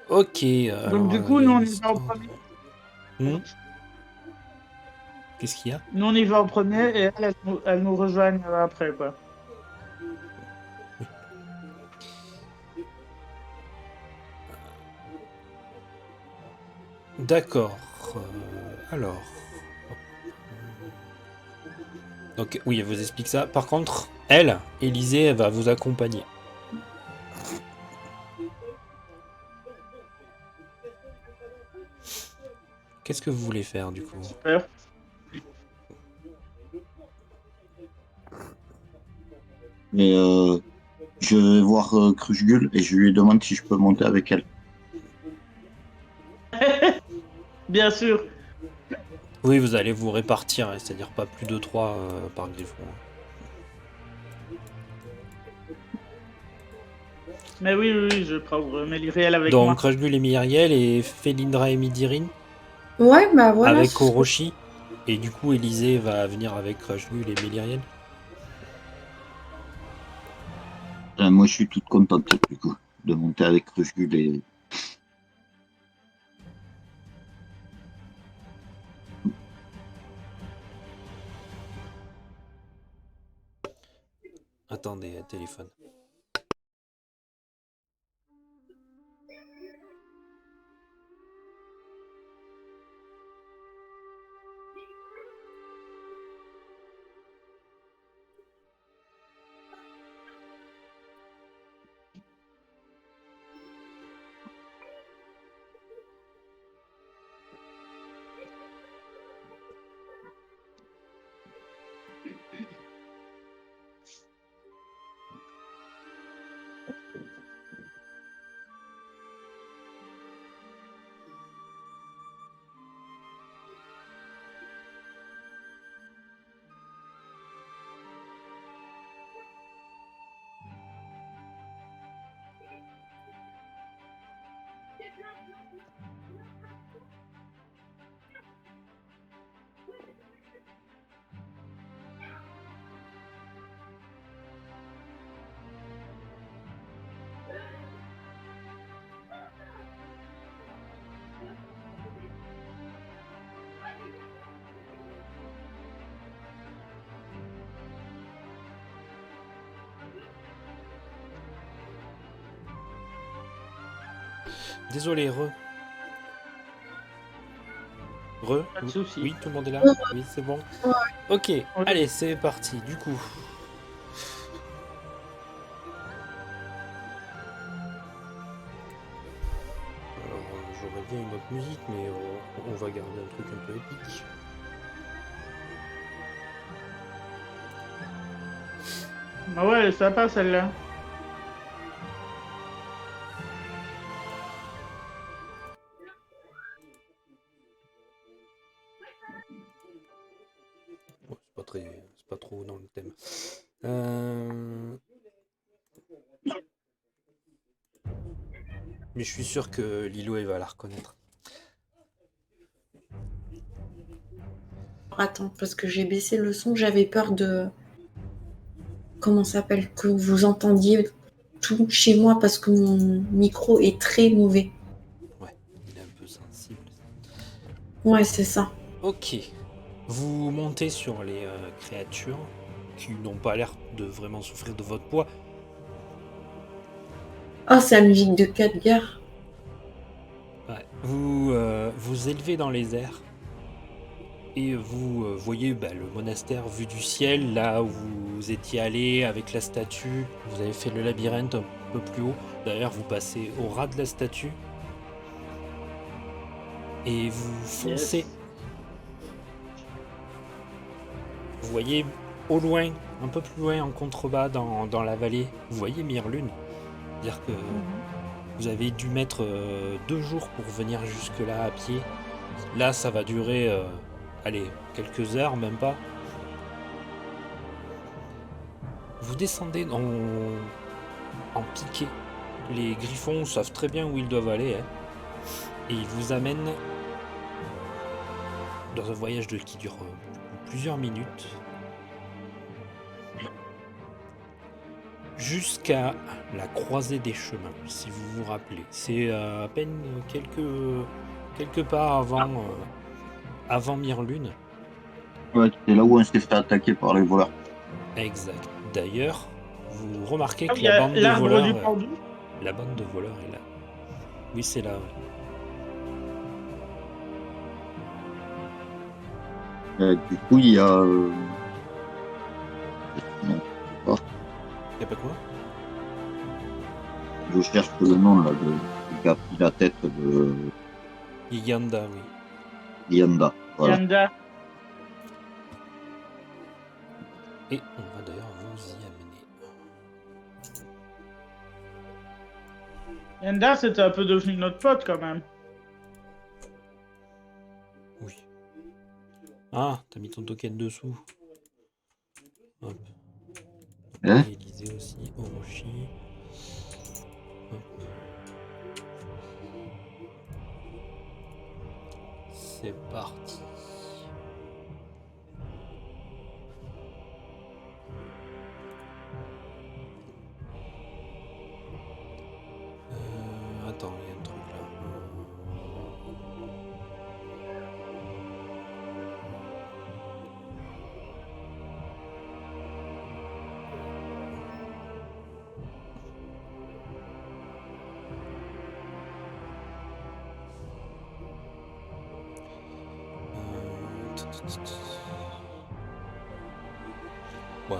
Ok. Donc, du coup, nous, on y va en premier. Qu'est-ce qu'il y a? Nous, on y va en premier et elles nous rejoignent après, quoi. D'accord. Alors. Donc, oui, elle vous explique ça. Par contre, elle, Élisée, elle va vous accompagner. Qu'est-ce que vous voulez faire, du coup? Super. Mais je vais voir Krujgul et je lui demande si je peux monter avec elle. Bien sûr. Oui, vous allez vous répartir, hein, c'est-à-dire pas plus de 3 par griffon. Mais oui, je vais prendre Méliriel avec moi. Donc, Rajgul et Myriel et Felindra et Midirine Ouais, bah voilà. avec Orochi. Et du coup, Élisée va venir avec Rajgul et Méliriel. Moi, je suis toute contente, du coup, de monter avec Krujgul et... Attendez, téléphone. Désolé, Pas de soucis. Oui, tout le monde est là? Oui, c'est bon. Ok, allez, c'est parti, du coup. Alors, j'aurais bien une autre musique, mais on va garder un truc un peu épique. Ah ouais, elle est sympa, celle-là. Ouais, c'est pas trop dans le thème. Mais je suis sûr que Lilo elle va la reconnaître. Attends, parce que j'ai baissé le son, j'avais peur de... Comment ça s'appelle? Que vous entendiez tout chez moi parce que mon micro est très mauvais. Ouais, il est un peu sensible. Ouais, c'est ça. Ok. Vous montez sur les créatures qui n'ont pas l'air de vraiment souffrir de votre poids. Ah, c'est la musique de Khadgar. Ouais. Vous élevez dans les airs et vous voyez le monastère vu du ciel, là où vous étiez allé avec la statue. Vous avez fait le labyrinthe un peu plus haut. D'ailleurs, vous passez au ras de la statue et vous foncez. Yes. Vous voyez au loin, un peu plus loin en contrebas dans la vallée, vous voyez Mirlune. C'est-à-dire que vous avez dû mettre 2 jours pour venir jusque-là à pied. Là, ça va durer, quelques heures, même pas. Vous descendez en piqué. Les griffons savent très bien où ils doivent aller. Hein. Et ils vous amènent dans un voyage qui dure plusieurs minutes. Jusqu'à la croisée des chemins, si vous vous rappelez. C'est à peine quelques pas avant Mirlune. Ouais, c'est là où on s'est fait attaquer par les voleurs. Exact. D'ailleurs, vous remarquez Ah, que il y a la bande de l'arbre voleurs, du pendu. la bande de voleurs est là. Oui, c'est là. Ouais. Du coup, il y a... Non, je sais pas. Y a pas quoi? Je cherche le nom là, du gars qui a la tête de Yanda, oui. Yanda. Voilà. Yanda. Et on va d'ailleurs vous y amener. Yanda, c'était un peu devenu notre pote quand même. Oui. Ah, t'as mis ton token dessous. Hop. Hein? Élysée aussi, Orochi. Hop. C'est parti. Attends, il y a un truc là. Wow.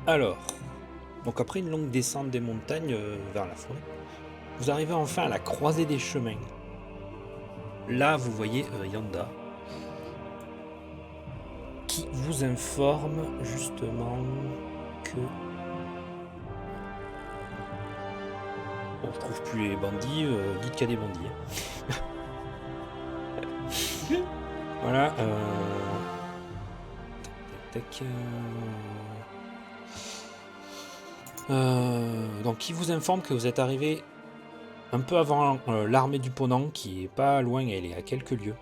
Alors, donc après une longue descente des montagnes vers la forêt, vous arrivez enfin à la croisée des chemins. Là, vous voyez Yanda qui vous informe justement que on retrouve plus les bandits. Dites qu'il y a des bandits. Hein. Voilà. Tac. Donc il vous informe que vous êtes arrivé un peu avant l'armée du Ponant, qui est pas loin, elle est à quelques lieues.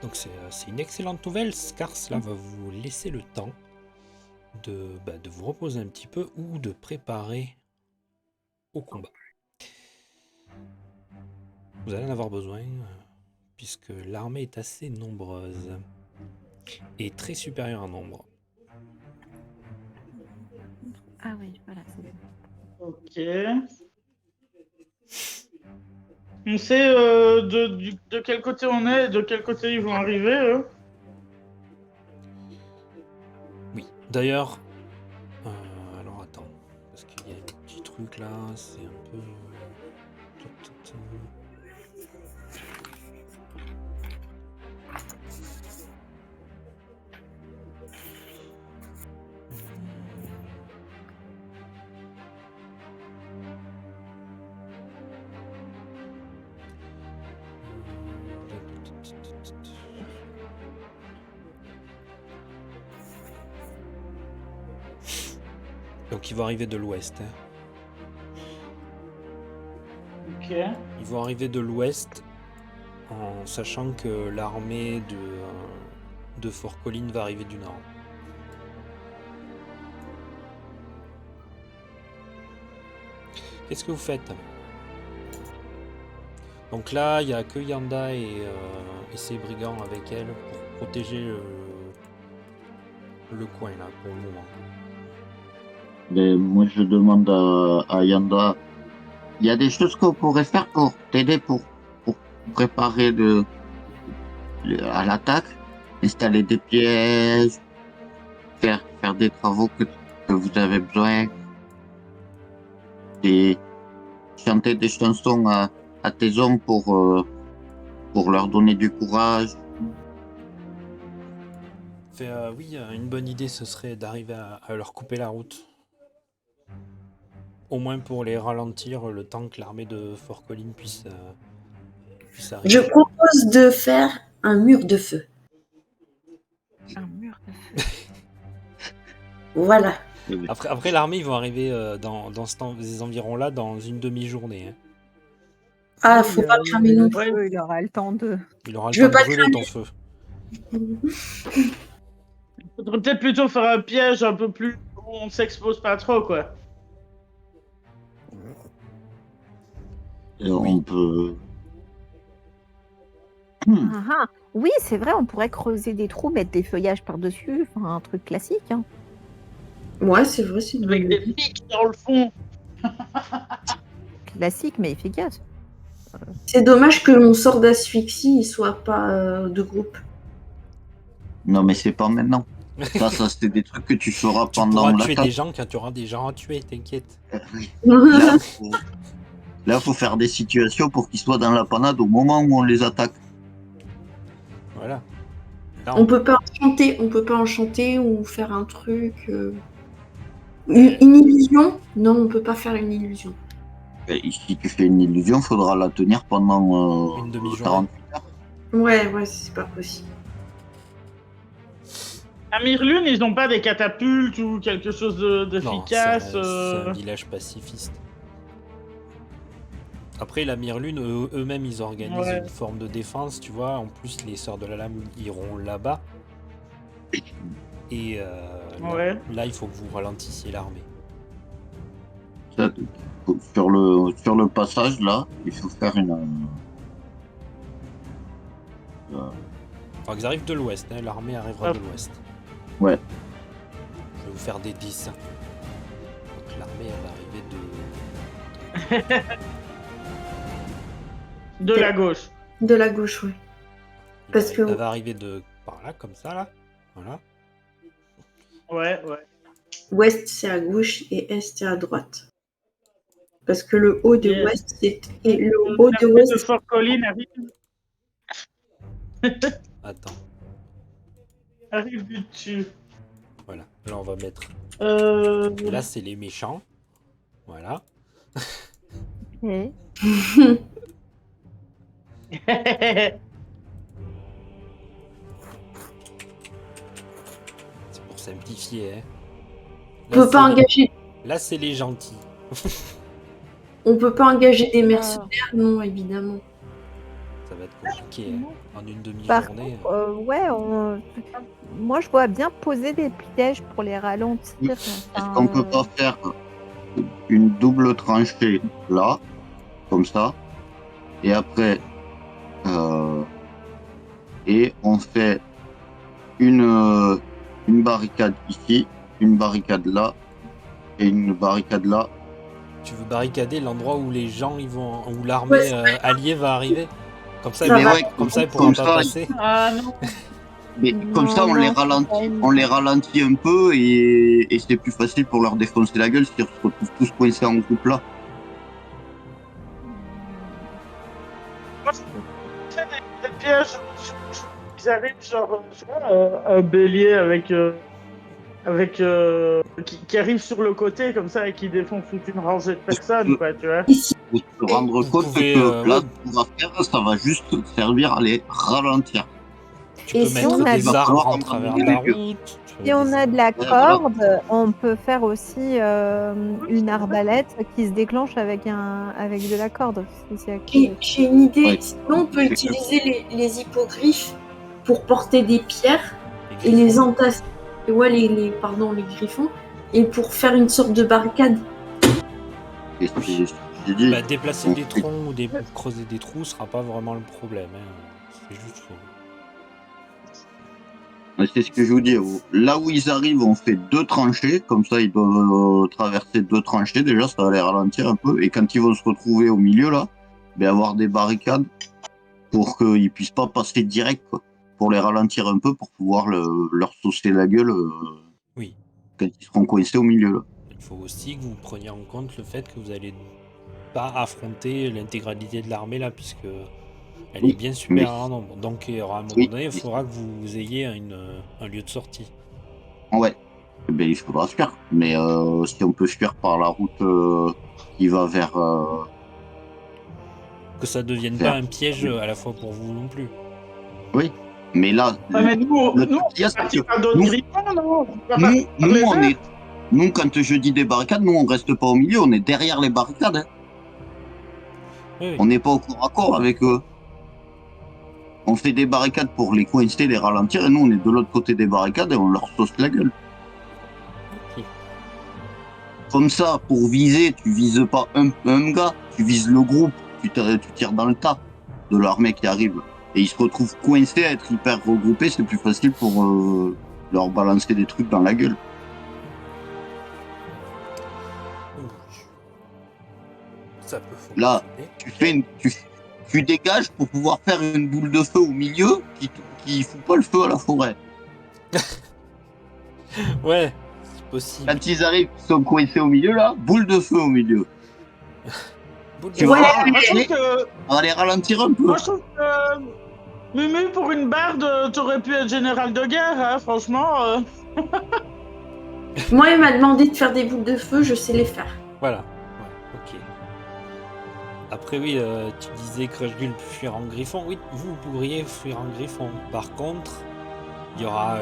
Donc c'est une excellente nouvelle, car cela va vous laisser le temps de vous reposer un petit peu ou de préparer au combat. Vous allez en avoir besoin, puisque l'armée est assez nombreuse et très supérieure en nombre. Ah oui, voilà, c'est bon. Ok. On sait de quel côté on est et de quel côté ils vont arriver, eux. Oui, d'ailleurs, alors attends, parce qu'il y a des petits trucs là, c'est un peu... Donc ils vont arriver de l'ouest. Hein. Ok. Ok. Ils vont arriver de l'ouest, en sachant que l'armée de Fort Colline va arriver du nord. Qu'est-ce que vous faites? Donc là, il n'y a que Yanda et ses brigands avec elle pour protéger le coin là pour le moment. Mais moi, je demande à Yanda, il y a des choses qu'on pourrait faire pour t'aider pour préparer à l'attaque, installer des pièges, faire des travaux que vous avez besoin, et chanter des chansons à tes hommes pour leur donner du courage. Oui, une bonne idée, ce serait d'arriver à leur couper la route. Au moins pour les ralentir le temps que l'armée de Fort Colline puisse arriver. Je propose de faire un mur de feu. Un mur de feu. Voilà. Après l'armée, ils vont arriver dans ces environs-là dans une demi-journée. Hein. Ah, faut pas cramer non Le plus. feu, il aura le temps de... Il aura le Je veux temps de pas brûler ton feu. Faudrait peut-être plutôt faire un piège un peu plus où on s'expose pas trop, quoi. Et on peut... Ah, ah. Oui, c'est vrai, on pourrait creuser des trous, mettre des feuillages par-dessus, enfin un truc classique. Hein. Ouais, c'est vrai, c'est une Avec bonne des idée. pics dans le fond. Classique, mais efficace. C'est dommage que mon sort d'asphyxie il soit pas de groupe. Non, mais c'est pas maintenant. Ça, c'est des trucs que tu feras Tu pendant pourras la tuer carte. des gens quand tu auras des gens à tuer, t'inquiète. Là, faut faire des situations pour qu'ils soient dans la panade au moment où on les attaque. Voilà. Là, On peut pas enchanter ou faire un truc. Une illusion? Non, on peut pas faire une illusion. Et si tu fais une illusion, faudra la tenir pendant Une demi-journée. 48 heures. Ouais, c'est pas possible. À Mirlune, ils n'ont pas des catapultes ou quelque chose non, d'efficace. c'est un village pacifiste. Après, la Mirlune, eux-mêmes, ils organisent Ouais. une forme de défense, tu vois. En plus, les Sœurs de la Lame iront là-bas. Et Ouais. là, il faut que vous ralentissiez l'armée. Ça, sur le passage, là, il faut faire une... Enfin, ils arrivent de l'ouest, hein, l'armée arrivera de l'ouest. Ouais. Je vais vous faire des dessins. Donc l'armée, elle va arriver de... De la gauche. De la gauche, oui. Parce que- Elle va arriver de par là, comme ça, là. Voilà. Ouais. Ouest, c'est à gauche et est, c'est à droite. Parce que le haut de Yeah. ouest, et le haut de L'armée ouest, de Fort Colline Attends. arrive du dessus. Voilà. Là, on va mettre... Euh... Là, c'est les méchants. Voilà. Ok. C'est pour simplifier, hein. on peut pas engager. Là, c'est les gentils. On peut pas engager des mercenaires, non, évidemment. Ça va être compliqué, hein. En une Par demi-journée. contre, ouais, moi je vois bien poser des pièges pour les ralentir. Est-ce qu'on peut pas faire une double tranchée là, comme ça, et après, et on fait une barricade ici, une barricade là, et une barricade là. Tu veux barricader l'endroit où les gens ils vont, où l'armée Ouais, alliée va arriver. Comme ça, Ça ils va. pourront- comme ça, ils pourront pas passer. Ah non. Mais comme ça, on Non, les c'est pas ralentit, une- on les ralentit un peu et c'est plus facile pour leur défoncer la gueule s'ils se retrouvent tous coincés en groupe là. Des pièges. Ils arrivent genre tu vois, un bélier qui arrive sur le côté comme ça et qui défonce toute une rangée de personnes, quoi, tu vois. Ici, Faut se rendre Vous compte pouvez, que là, ouais. ce qu'on va faire, ça va juste servir à les ralentir. Tu Et peux si mettre on a des dit- arbres en Il va travers falloir de la abandonner route. Si on a de la voilà. corde, on peut faire aussi une arbalète qui se déclenche avec de la corde. J'ai une idée. Ouais. Sinon, on peut C'est utiliser les hippogriffes pour porter des pierres Les et les griffons. entasser. Ouais, les griffons. Et pour faire une sorte de barricade. ce que j'ai dit. Bah, déplacer On des fait- troncs ou creuser des trous sera pas vraiment le problème. Hein. C'est juste faux. C'est ce que je vous dis. Là où ils arrivent, on fait 2 tranchées. Comme ça, ils doivent traverser 2 tranchées. Déjà, ça va les ralentir un peu. Et quand ils vont se retrouver au milieu, là, ben, avoir des barricades pour qu'ils puissent pas passer direct, quoi. Pour les ralentir un peu, pour pouvoir leur saucer la gueule Oui. quand ils seront coincés au milieu, là. Il faut aussi que vous preniez en compte le fait que vous allez pas affronter l'intégralité de l'armée là, puisque elle Oui, est bien mais- supérieure en nombre. Donc, il y aura un moment Oui, donné, il mais- faudra que vous ayez un lieu de sortie. Ouais. Ben, il faudra se faire. Mais si on peut se faire par la route qui va vers... Que ça devienne pas un piège à la fois pour vous non plus. Oui. Mais là, Ouais, mais nous, le nous, truc qu'il y a, c'est que pas d'autres nous, griffons, non? On va nous, pas nous, les on faire. est... Nous, quand je dis des barricades, nous, on reste pas au milieu, on est derrière les barricades. Hein. Oui, On n'est pas au corps à corps avec eux. On fait des barricades pour les coincer, les ralentir, et nous, on est de l'autre côté des barricades et on leur sauce la gueule. ok. Comme ça, pour viser, tu vises pas un gars, tu vises le groupe, tu tires dans le tas de l'armée qui arrive. Et ils se retrouvent coincés à être hyper regroupés, c'est plus facile pour leur balancer des trucs dans la gueule. Ça peut Là, fonctionner. tu dégages pour pouvoir faire une boule de feu au milieu qui fout pas le feu à la forêt. Ouais, c'est possible. Quand ils arrivent, ils sont coincés au milieu là, boule de feu au milieu. Boule de Tu feu. vas Moi, je ralentir, trouve que, on va les ralentir un peu. moi, je trouve que Mumu, pour une barde, t'aurais pu être général de guerre, hein, franchement. Moi, il m'a demandé de faire des boules de feu, je sais les faire. Voilà. Ouais, ok. Après, oui, tu disais que Rushgull peut fuir en griffon. Oui, vous pourriez fuir en griffon. Par contre, il y aura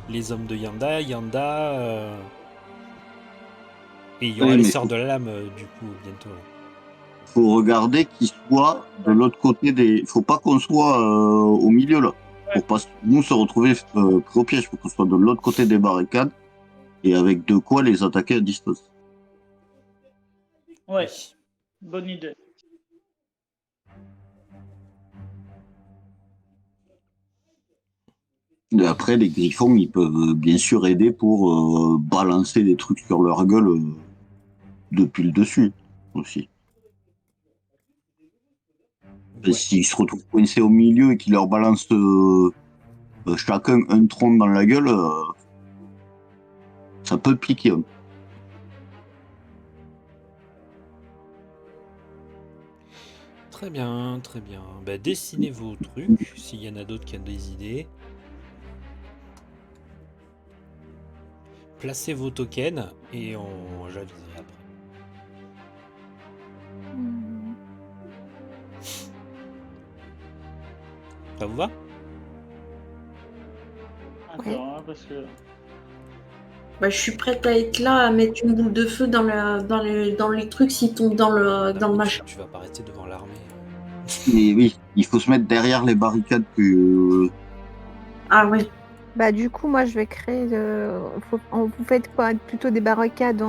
les hommes de Yanda, et il y aura Oui, les mais sœurs de la lame, du coup, bientôt. faut regarder qu'ils soient de l'autre côté des. Faut pas qu'on soit au milieu là. Pour pas nous se retrouver pris au piège. Faut qu'on soit de l'autre côté des barricades et avec de quoi les attaquer à distance. Ouais, bonne idée. Et après, les griffons, ils peuvent bien sûr aider pour balancer des trucs sur leur gueule depuis le dessus aussi. Et Ouais. s'ils se retrouvent coincés au milieu et qu'ils leur balancent chacun un tronc dans la gueule, ça peut piquer. Hein. Très bien, très bien. Bah, dessinez vos trucs, s'il y en a d'autres qui ont des idées. Placez vos tokens et j'aviserai après. Ça vous va? Attends, hein, parce que... Bah, je suis prête à être là, à mettre une boule de feu dans les trucs s'ils tombent dans le machin. Tu vas pas rester devant l'armée. Mais oui, il faut se mettre derrière les barricades que. Ah ouais. Bah du coup, moi, je vais créer. Vous faites quoi? Plutôt des barricades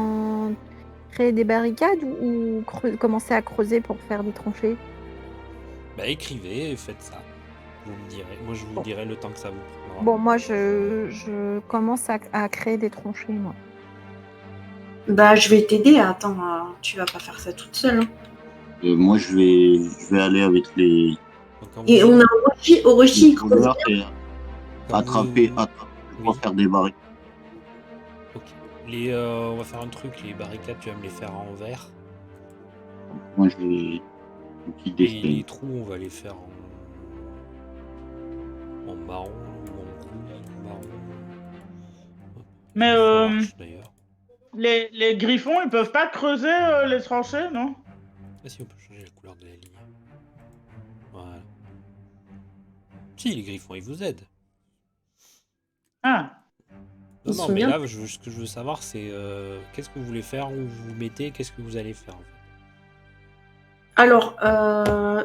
créer des barricades ou commencer à creuser pour faire des tranchées? Bah, écrivez et faites ça. Vous me direz. Moi, je vous dirai le temps que ça vous prendra. Bon, moi, je commence à créer des tranchées, moi. Bah, je vais t'aider. Attends, tu vas pas faire ça toute seule. Hein. Moi, je vais aller avec les. Donc, quand Et vous- on a Orochi, voleurs et quand attraper, vous- pour faire des barricades. Ok. On va faire un truc. Les barricades, tu vas me les faire en vert. Moi, j'ai une petite Et idée. les trous, on va les faire en marron ou en rouge, marron. Mais Ça marche, d'ailleurs. les griffons, ils peuvent pas creuser les tranchées, non? Ah si, on peut changer la couleur de la ligne. Voilà. Si, les griffons, ils vous aident. Ah, Ils Non, sont mais bien. là, ce que je veux savoir, c'est qu'est-ce que vous voulez faire, où vous vous mettez, qu'est-ce que vous allez faire. En fait. Alors,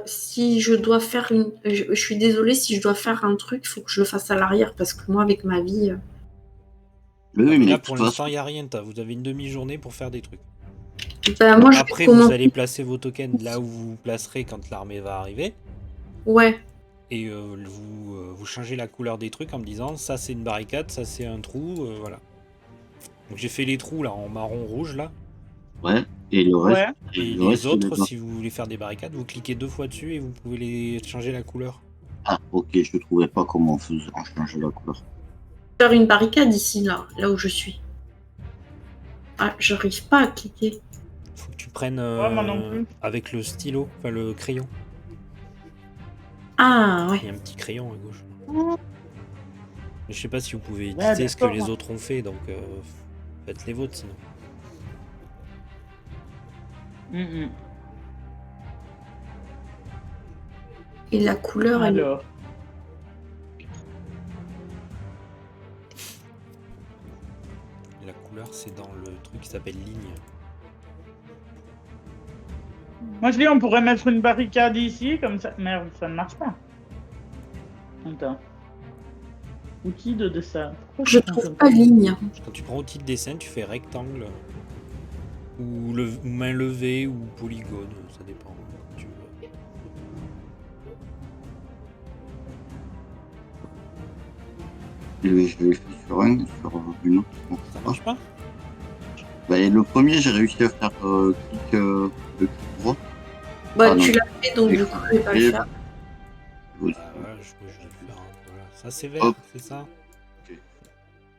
si je dois faire je suis désolée, si je dois faire un truc, il faut que je le fasse à l'arrière, parce que moi, avec ma vie... Mais Non, oui, mais mais là, de pour toute l'instant, façon, il n'y a rien. Vous avez une demi-journée pour faire des trucs. Ben, moi, je vais Après, vous commencer... allez placer vos tokens là où vous vous placerez quand l'armée va arriver. Ouais, Et vous changez la couleur des trucs en me disant ça c'est une barricade, ça c'est un trou, voilà. Donc j'ai fait les trous là en marron rouge là. ouais. Et le reste, Ouais. Et le reste, les c'est autres, d'accord. si vous voulez faire des barricades, vous cliquez 2 fois dessus et vous pouvez les changer la couleur. Ah, ok, je trouvais pas comment on changeait la couleur. faire une barricade ici, là où je suis. Ah, j'arrive pas à cliquer. Faut que tu prennes Ouais, moi non plus. avec le stylo, enfin le crayon. Ah, ouais. Il y a un petit crayon à gauche. Mais je sais pas si vous pouvez Ouais, éditer ce que d'accord. les autres ont fait, donc faites les vôtres sinon. Mhm. Et la couleur, elle... Alors. Et la couleur c'est dans le truc qui s'appelle ligne. Moi, je dis, on pourrait mettre une barricade ici, comme ça. Merde, ça ne marche pas. Attends. Outil de dessin. Pourquoi Je ça trouve fonctionne pas ligne. Quand tu prends outil de dessin, tu fais rectangle ou main levée ou polygone, ça dépend. Comme tu veux. Je l'ai fait sur un, sur une autre. Bon, Ça marche pas? bah, le premier, j'ai réussi à faire le clic droit. Bah, Ah, non. tu l'as fait, donc Et- du coup, je vais pas le et- faire. Oui. Ah, voilà, je vais le faire. Hein. Voilà. Ça c'est vert, Hop. c'est ça?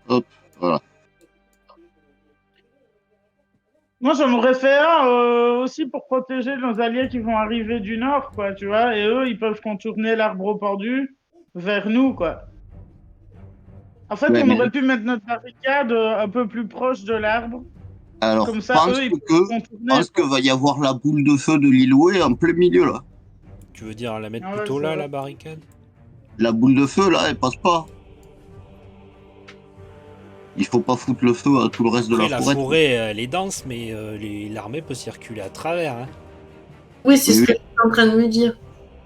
Hop, voilà. Moi, j'en aurais fait un aussi pour protéger nos alliés qui vont arriver du nord, quoi, tu vois. Et eux, ils peuvent contourner l'arbre pendu vers nous, quoi. En fait, Ouais, on mais aurait pu mettre notre barricade un peu plus proche de l'arbre. alors, Comme ça, eux, ils peuvent contourner, pense que quoi. va y avoir la boule de feu de Lilloué en plein milieu, là. Tu veux dire la mettre Ah ouais, plutôt c'est là, vrai. la barricade? La boule de feu, là, elle passe pas. Il faut pas foutre le feu à tout le reste de Après, la la forêt. forêt, elle est dense, mais l'armée peut circuler à travers. Hein. Oui, c'est Oui, ce oui. que j'étais en train de me dire.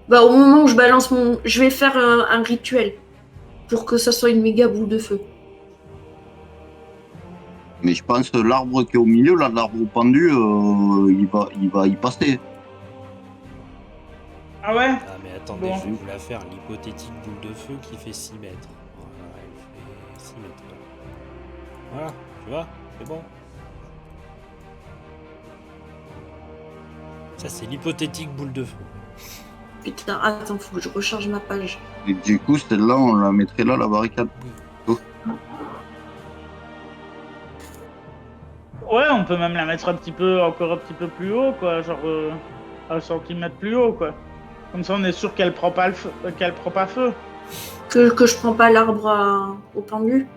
Bah, au moment où je balance mon... Je vais faire un rituel pour que ça soit une méga boule de feu. Mais je pense que l'arbre qui est au milieu, là, l'arbre pendu, il va y passer. Ah ouais? Ah, mais attendez, Bon. je vais vous la faire. L'hypothétique boule de feu qui fait 6 mètres. Voilà, elle fait 6 mètres. Voilà, tu vois, c'est bon. Ça, c'est l'hypothétique boule de feu. Putain, attends, faut que je recharge ma page. Et du coup, celle-là, on la mettrait là, la barricade. Ouais, on peut même la mettre encore un petit peu plus haut, quoi. Genre 1 centimètre plus haut, quoi. Comme ça, on est sûr qu'elle prend pas le feu, qu'elle prend pas feu. Que je prends pas l'arbre au pendu.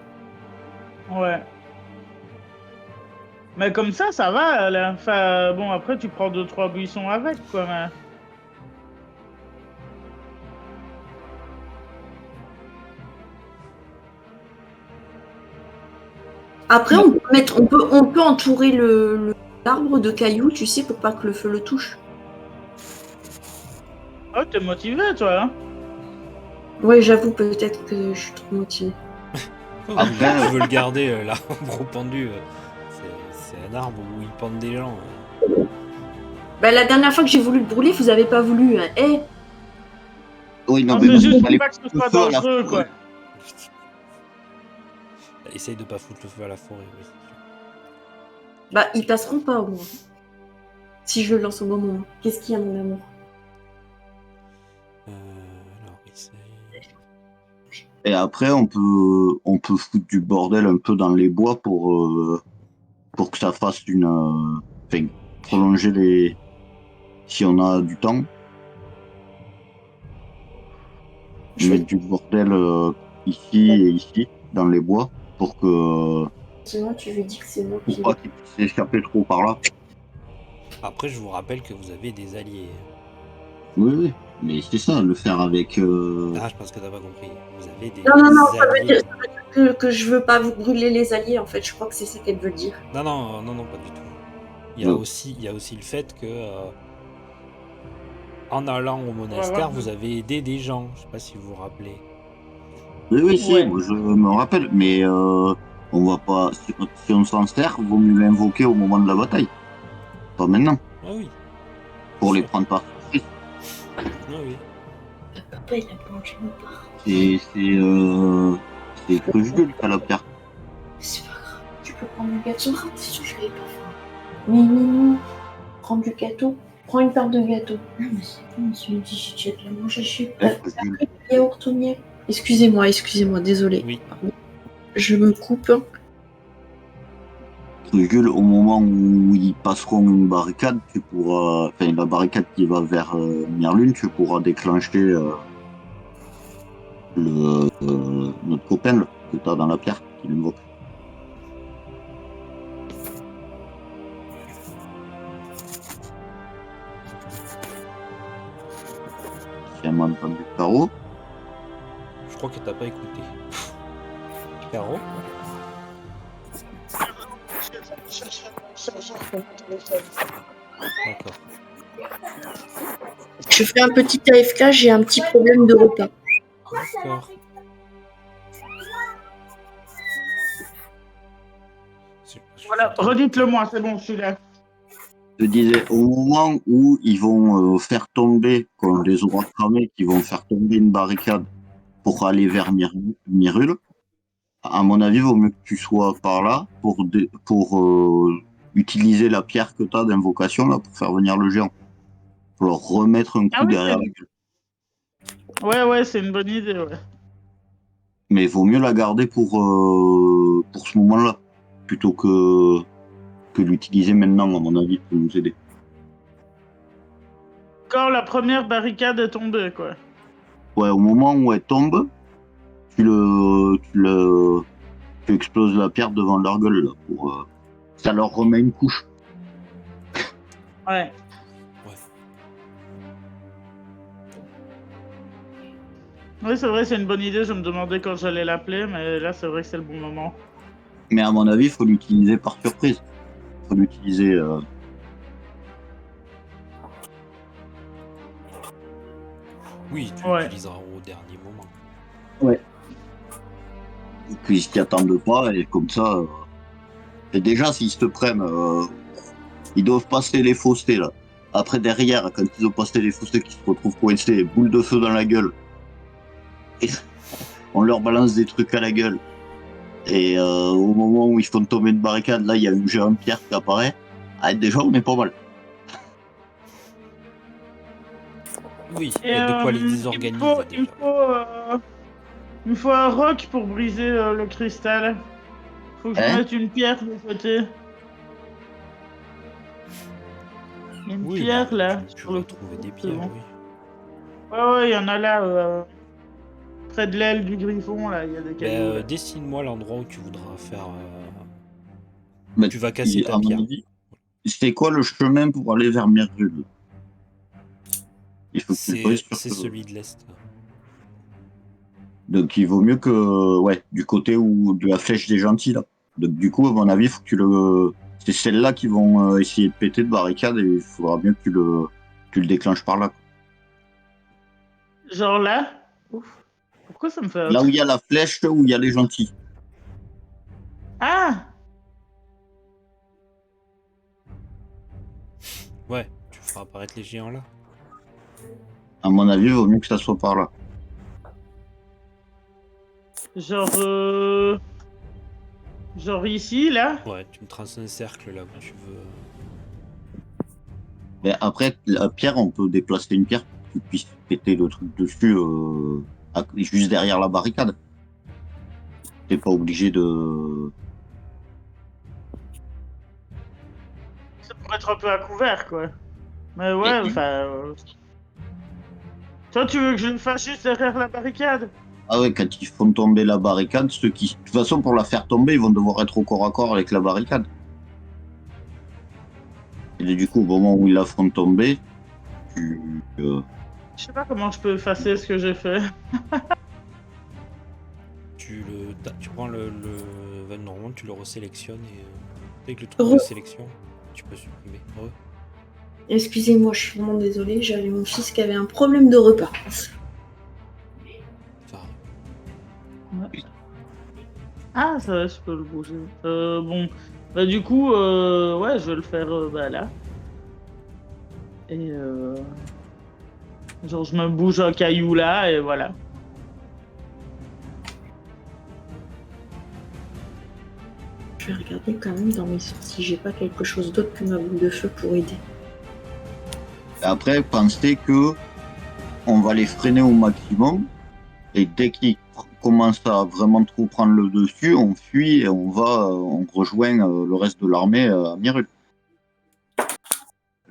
Ouais. Mais comme ça va. Là. Enfin, bon, après, tu prends 2-3 buissons avec, quoi. Mais... Après, on peut entourer l'arbre de cailloux, tu sais, pour pas que le feu le touche. Oh, t'es motivé, toi, hein? Ouais, j'avoue, peut-être que je suis trop motivée. Après, Je veux le garder, l'arbre pendu. C'est un arbre où ils pendent des gens. Bah, la dernière fois que j'ai voulu le brûler, vous avez pas voulu. Hein. Eh, oui, non, Non, mais c'est bon, juste fallait pour pas que ce le soit feu à la dangereux, forêt. quoi. Essaye de pas foutre le feu à la forêt. Oui, c'est sûr. bah, ils passeront pas au moins. Si je le lance au moment. Qu'est-ce qu'il y a, mon amour? Alors, essaye. Et après, on peut foutre du bordel un peu dans les bois pour que ça fasse enfin, prolonger les, si on a du temps. Mettre du bordel ici et ici, dans les bois, pour que, Sinon, tu lui dis que c'est moi pour qui. pas qu'il puisse échapper trop par là. Après, je vous rappelle que vous avez des alliés. Oui, oui. Mais c'est ça, le faire avec... Ah, je pense que t'as pas compris. Vous avez des Non, ça veut alliés. dire que je veux pas vous brûler les alliés, en fait. Je crois que c'est ça qu'elle veut dire. Non, pas du tout. Il y a aussi le fait que en allant au monastère, vous avez aidé des gens. Je sais pas si vous vous rappelez. Oui, si, Ouais. moi, je me rappelle, mais on va pas... Si on s'en sert, vaut mieux l'invoquer au moment de la bataille. Pas maintenant, Ah oui. pour les Sûr. prendre par surprise. Ah oui. Papa, il a plongé mon part. C'est Crujgul qui a la pierre. C'est pas grave. Tu peux prendre le gâteau. Ah, t'es sûr, je l'avais pas fait. Mais non. Prends du gâteau. Prends une part de gâteau. Non, mais c'est bon, on se dit, j'ai déjà mangé chez Crujgul. yaourt au miel. Excusez-moi, désolé. Oui. Pardon. Je me coupe. Crujgul, au moment où ils passeront une barricade, tu pourras... Enfin, la barricade qui va vers Mirlune, tu pourras déclencher notre copain là, que t'as dans la pierre, qui l'invoque. Si elle m'a entendu Caro, Je crois que t'as pas écouté. Caro. D'accord. Je fais un petit AFK, j'ai un petit problème de repas. D'accord. Voilà, redites-le moi, c'est bon, je suis là. je te disais, au moment où ils vont faire tomber, comme des oies cramées, qui vont faire tomber une barricade pour aller vers Myrule, à mon avis, il vaut mieux que tu sois par là pour utiliser la pierre que tu as d'invocation là pour faire venir le géant. Pour leur remettre un coup Ah oui, derrière c'est- la gueule. Ouais, c'est une bonne idée, ouais. Mais il vaut mieux la garder pour ce moment-là, plutôt que l'utiliser maintenant, à mon avis, pour nous aider. Quand la première barricade est tombée, quoi. Ouais, au moment où elle tombe, tu exploses la pierre devant leur gueule, là, ça leur remet une couche. Ouais. Oui, c'est vrai, c'est une bonne idée. Je me demandais quand j'allais l'appeler, mais là, c'est vrai que c'est le bon moment. Mais à mon avis, il faut l'utiliser par surprise. Il faut l'utiliser... Oui, tu Ouais. l'utiliseras au dernier moment. Ouais. Et puis ils s'y attendent pas, et comme ça... Et déjà, s'ils se prennent... ils doivent passer les faussetés, là. Après, derrière, quand ils ont passé les faussetés, qui se retrouvent coincés, boule de feu dans la gueule. Et on leur balance des trucs à la gueule. Et au moment où ils font tomber une barricade, là, il y a un géant de pierre qui apparaît. Ah, déjà, on est pas mal. Oui, il y a de quoi les désorganiser déjà. Il me faut un roc pour briser le cristal. Faut que je Hein? mette une pierre de côté. Il y a une Oui, pierre bah, là. tu sur vas le trouver des c'est pierres, bon. oui. Ouais, il y en a là. Près de l'aile du griffon, là, il y a des cailloux. là. Dessine-moi l'endroit où tu voudras faire. Mais Tu vas casser ta à mon pierre. avis, c'est quoi le chemin pour aller vers Myrgul? Il faut que tu sois sûr C'est que... celui de l'Est. Donc il vaut mieux que... Ouais, du côté où de la flèche des gentils, là. Donc du coup, à mon avis, il faut que tu le... C'est celles-là qui vont essayer de péter de barricade, et il faudra mieux que tu le déclenches par là. Genre là. Ouf. Pourquoi ça me fait. Là où il y a la flèche, où il y a les gentils. Ah! Ouais, tu feras apparaître les géants là. À mon avis, il vaut mieux que ça soit par là. Genre. Genre ici, là. Ouais, tu me traces un cercle là où tu veux. Mais après, la pierre, on peut déplacer une pierre pour que tu puisses péter le truc dessus juste derrière la barricade. T'es pas obligé de... Ça pourrait être un peu à couvert, quoi. Mais ouais, Et- enfin. Toi, tu veux que je le fasse juste derrière la barricade? Ah ouais, quand ils font tomber la barricade, ceux qui... De toute façon, pour la faire tomber, ils vont devoir être au corps à corps avec la barricade. Et du coup, au moment où ils la font tomber, Je sais pas comment je peux effacer ce que j'ai fait. Tu prends normalement tu le resélectionnes et avec le truc de sélection, tu peux supprimer. Ouais. Excusez-moi, je suis vraiment désolée, j'avais mon fils qui avait un problème de repas. Ça arrive. Ah, ça va, je peux le bouger. Bon, bah du coup, ouais, je vais le faire là. Et genre, je me bouge un caillou là, et voilà. Je vais regarder quand même dans mes sorts si j'ai pas quelque chose d'autre que ma boule de feu pour aider. Après, pensez que on va les freiner au maximum. Et dès qu'ils commencent à vraiment trop prendre le dessus, on fuit et on rejoint le reste de l'armée à Myrul.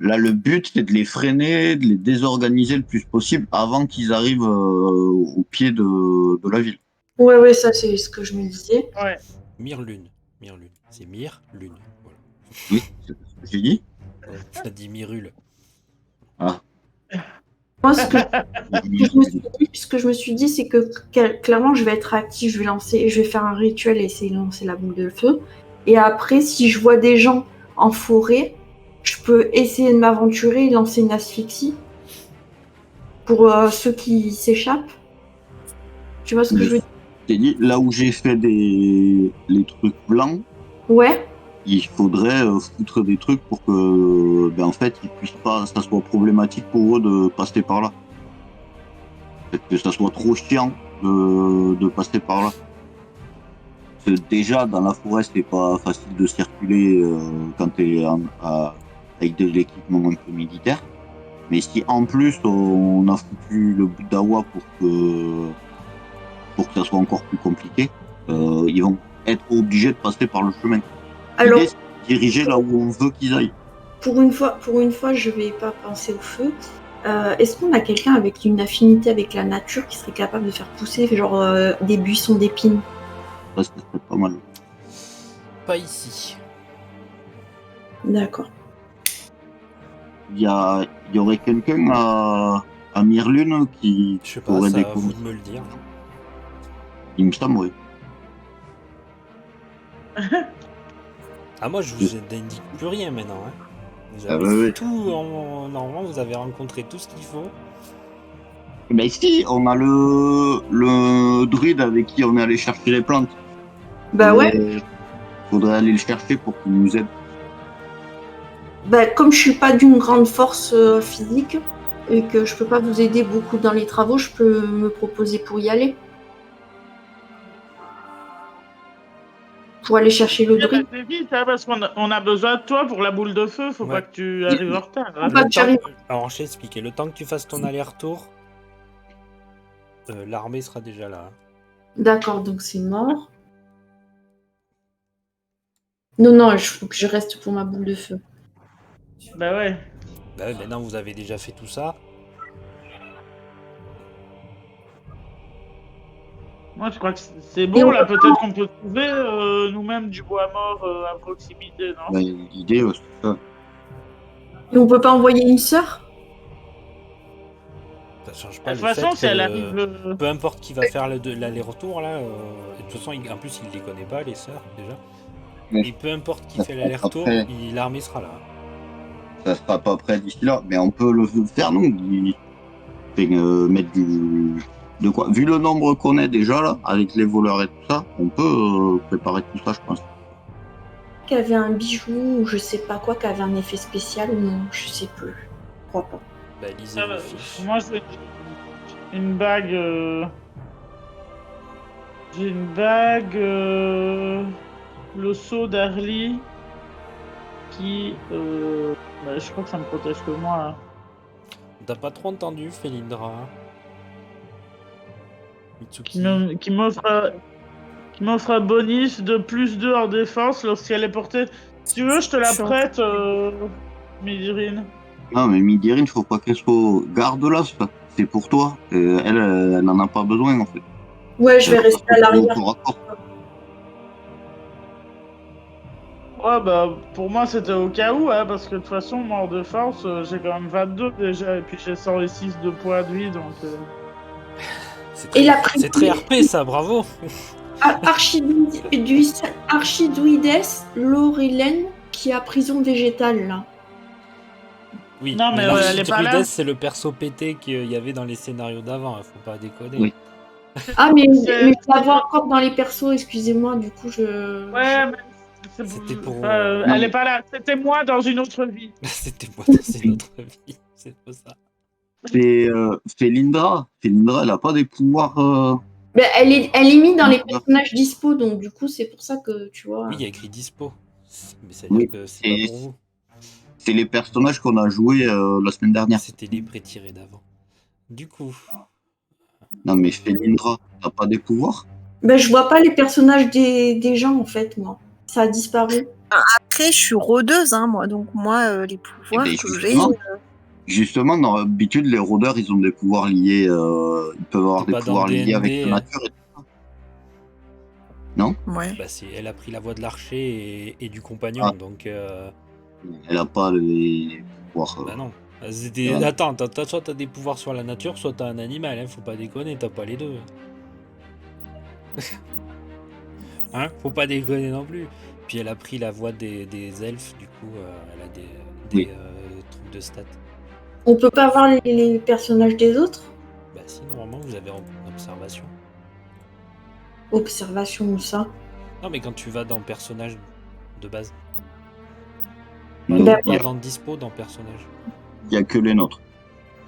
Là, le but, c'est de les freiner, de les désorganiser le plus possible avant qu'ils arrivent au pied de la ville. Ouais, ça c'est ce que je me disais. Ouais. Myrlune. C'est Myrlune. Voilà. Oui, c'est ce que j'ai dit. Ouais, t'as dit Myrule. Ah. Moi, ce que je me suis dit, c'est que clairement, je vais être active, je vais faire un rituel et essayer de lancer la boule de feu. Et après, si je vois des gens en forêt, je peux essayer de m'aventurer et lancer une asphyxie pour ceux qui s'échappent. Tu vois ce que je veux dire? T'ai dit, là où j'ai fait les trucs blancs, Ouais. il faudrait foutre des trucs pour que, en fait, ils puissent pas, ça soit problématique pour eux de passer par là. Que ça soit trop chiant de passer par là. Parce que déjà, dans la forêt, c'est pas facile de circuler quand t'es avec de l'équipement un peu militaire. Mais si en plus on a foutu le bout d'Awa pour que ça soit encore plus compliqué, ils vont être obligés de passer par le chemin. Alors, l'idée, c'est de diriger là où on veut qu'ils aillent. Pour une fois, je vais pas penser au feu. Est-ce qu'on a quelqu'un avec une affinité avec la nature qui serait capable de faire pousser genre des buissons d'épines? Ça serait pas mal. Pas ici. D'accord. Il y aurait quelqu'un à Myrlune qui Je sais pas, aurait ça des à vous de me le dire. Il me semble, oui. Ah, moi je vous indique plus rien maintenant. Hein. Vous avez ouais. tout normalement, vous avez rencontré tout ce qu'il faut. Mais si, on a le druide avec qui on est allé chercher les plantes. Bah ouais. Faudrait aller le chercher pour qu'il nous aide. Bah, comme je suis pas d'une grande force physique et que je peux pas vous aider beaucoup dans les travaux, je peux me proposer pour y aller. Pour aller chercher le druide. C'est vite, hein, parce qu'on a besoin de toi pour la boule de feu, faut pas que tu arrives en retard. Hein. Alors je t'ai expliqué, le temps que tu fasses ton aller-retour, l'armée sera déjà là. D'accord, donc c'est mort. Non, il faut que je reste pour ma boule de feu. Bah ouais. Bah ouais, maintenant vous avez déjà fait tout ça. Moi je crois que c'est bon, là peut-être qu'on peut trouver nous-mêmes du bois mort à proximité, non? L'idée, c'est ça. Et on peut pas envoyer une sœur? Ça change pas De toute le façon, fait si que elle arrive. peu importe qui va faire l'aller-retour là, de toute façon en plus il les connaît pas les sœurs déjà. Mais et peu importe qui fait l'aller-retour, l'armée sera là. Ça sera pas prêt d'ici là, mais on peut le faire nous. Mettre de quoi. Vu le nombre qu'on est déjà là, avec les voleurs et tout ça, on peut préparer tout ça, je pense. Qui avait un bijou ou je sais pas quoi, qui avait un effet spécial ou non, je sais plus. Je crois pas. Bah lisez vos fiches. Moi j'ai une bague. J'ai une bague. Le sceau d'Arly. Qui. Bah, je crois que ça me protège que moi. Hein. T'as pas trop entendu, Felindra? Mitsuki. Qui m'offre un bonus de plus 2 en défense lorsqu'elle est portée. Si tu veux, je te la prête, Midirine. Non, mais Midirine, faut pas qu'elle soit. Garde-la, c'est pour toi. Elle n'en a pas besoin en fait. Ouais, je vais rester à l'arrière. Ouais, bah, pour moi, c'était au cas où, hein, parce que de toute façon, mort de force, j'ai quand même 22 déjà, et puis j'ai 106 de poids de vie, donc... Et la C'est très RP, ça, bravo. Archidruides Laurelène qui a prison végétale, là. Oui, Non, mais elle est pas là. l'archidruidesse, c'est le perso pété qu'il y avait dans les scénarios d'avant, faut pas déconner. Oui. Ah, mais C'est- je la vois encore dans les persos, excusez-moi, du coup, Ouais, mais C'était pour... elle est pas là. C'était moi dans une autre vie. C'était moi dans une autre vie, c'est pour ça. Felindra, elle a pas des pouvoirs. Ben, elle est mise dans les personnages dispo, donc du coup, c'est pour ça que, tu vois... Oui, il y a écrit dispo. Mais ça veut dire que c'est pas pour vous. C'est les personnages qu'on a joués la semaine dernière. C'était les pré-tirés d'avant. Du coup... Non, mais Felindra, t'as pas des pouvoirs? Ben, je vois pas les personnages des gens, en fait, moi. Ça a disparu. Après, je suis rôdeuse, hein, moi. Donc, moi, les pouvoirs Eh ben, que j'ai... Justement, dans l'habitude, les rôdeurs, ils ont des pouvoirs liés. Ils peuvent avoir T'es des pas dans pouvoirs liés avec D&D, la nature. Et tout ça. Non? Ouais. Bah, elle a pris la voie de l'archer et du compagnon, Ah. donc... Elle a pas les pouvoirs. Bah non. Ouais. Attends, soit t'as des pouvoirs sur la nature, soit t'as un animal, hein, faut pas déconner, t'as pas les deux. Hein, faut pas déconner non plus. Puis elle a pris la voie des elfes, du coup, elle a des Oui. trucs de stats. On peut pas voir les personnages des autres? Bah si, normalement, vous avez en observation. Observation ou ça? Non, mais quand tu vas dans personnage de base, Non, Bah, il pas dans dispo, dans personnage. y a que les nôtres.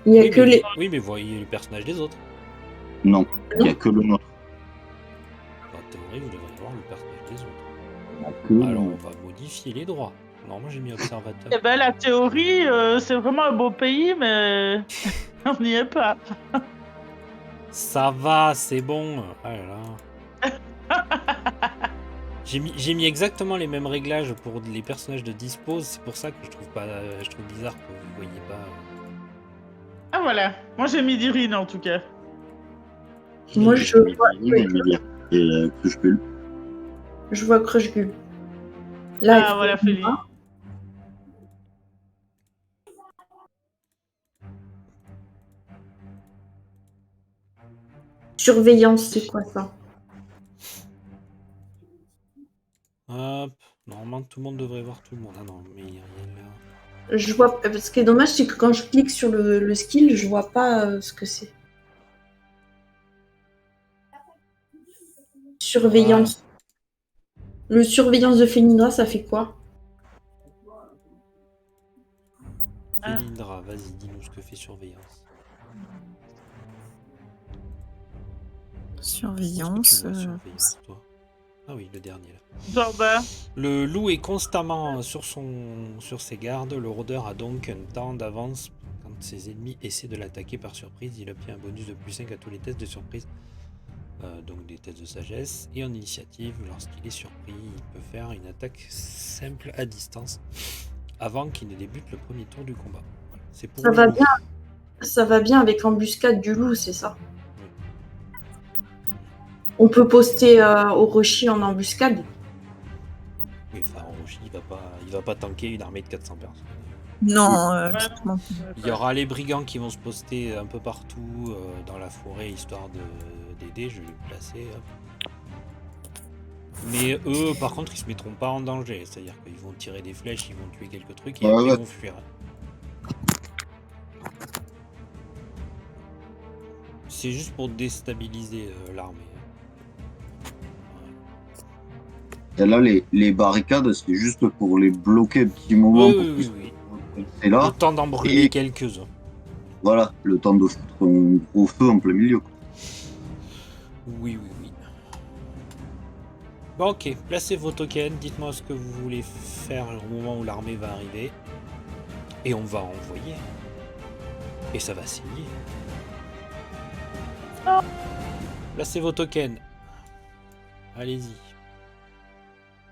il y a Oui, que mais, les... oui, mais voyez les personnages des autres. Non, il y a que le nôtre. En théorie, vous devriez voir le personnage des autres. Il y a que Alors, le on nôtre. va modifier les droits. Alors, moi, j'ai mis observateur. Eh ben, la théorie, c'est vraiment un beau pays, mais on n'y est pas. Ça va, c'est bon. Ah là là. J'ai mis exactement les mêmes réglages pour les personnages de dispose. C'est pour ça que je trouve bizarre que vous voyez pas. Ah voilà, moi j'ai mis Dirine en tout cas. Moi, je vois, Et Crushbull. je vois Crushbull. Là, Ah voilà, Félix. surveillance, c'est quoi ça? Hop. Normalement, tout le monde devrait voir tout le monde. Ah non, mais il y a rien là. Je vois. Ce qui est dommage, c'est que quand je clique sur le skill, je vois pas ce que c'est. Surveillance. Le surveillance de Felindra, ça fait quoi? Felindra, vas-y, dis-nous ce que fait surveillance. Surveillance. Est-ce que tu vois surveillance, toi? Ah oui, le dernier là. Jordan. Le loup est constamment sur ses gardes. Le rôdeur a donc un temps d'avance quand ses ennemis essaient de l'attaquer par surprise. Il obtient un bonus de +5 à tous les tests de surprise. Donc des tests de sagesse. Et en initiative, lorsqu'il est surpris, il peut faire une attaque simple à distance avant qu'il ne débute le premier tour du combat. Voilà. C'est pour Ça le va loup. bien. Ça va bien avec l'embuscade du loup, c'est ça? On peut poster Orochi en embuscade? Oui, enfin, Orochi, il va pas tanker une armée de 400 personnes. Non, Ouais. clairement. Il y aura les brigands qui vont se poster un peu partout dans la forêt, histoire d'aider, je vais les placer. Hop. Mais eux, par contre, ils se mettront pas en danger. C'est-à-dire qu'ils vont tirer des flèches, ils vont tuer quelques trucs et Ouais, après ouais. ils vont fuir. C'est juste pour déstabiliser l'armée. Et là, les barricades, c'est juste pour les bloquer un petit moment. Oui, pour oui, qu'ils oui, oui. soient là. Le temps d'en brûler Et- quelques-uns. Voilà, le temps de foutre un gros feu en plein milieu. Quoi. Oui, oui, oui. Bon, ok, placez vos tokens, dites-moi ce que vous voulez faire au moment où l'armée va arriver. Et on va envoyer. Et ça va signer. Placez vos tokens. Allez-y.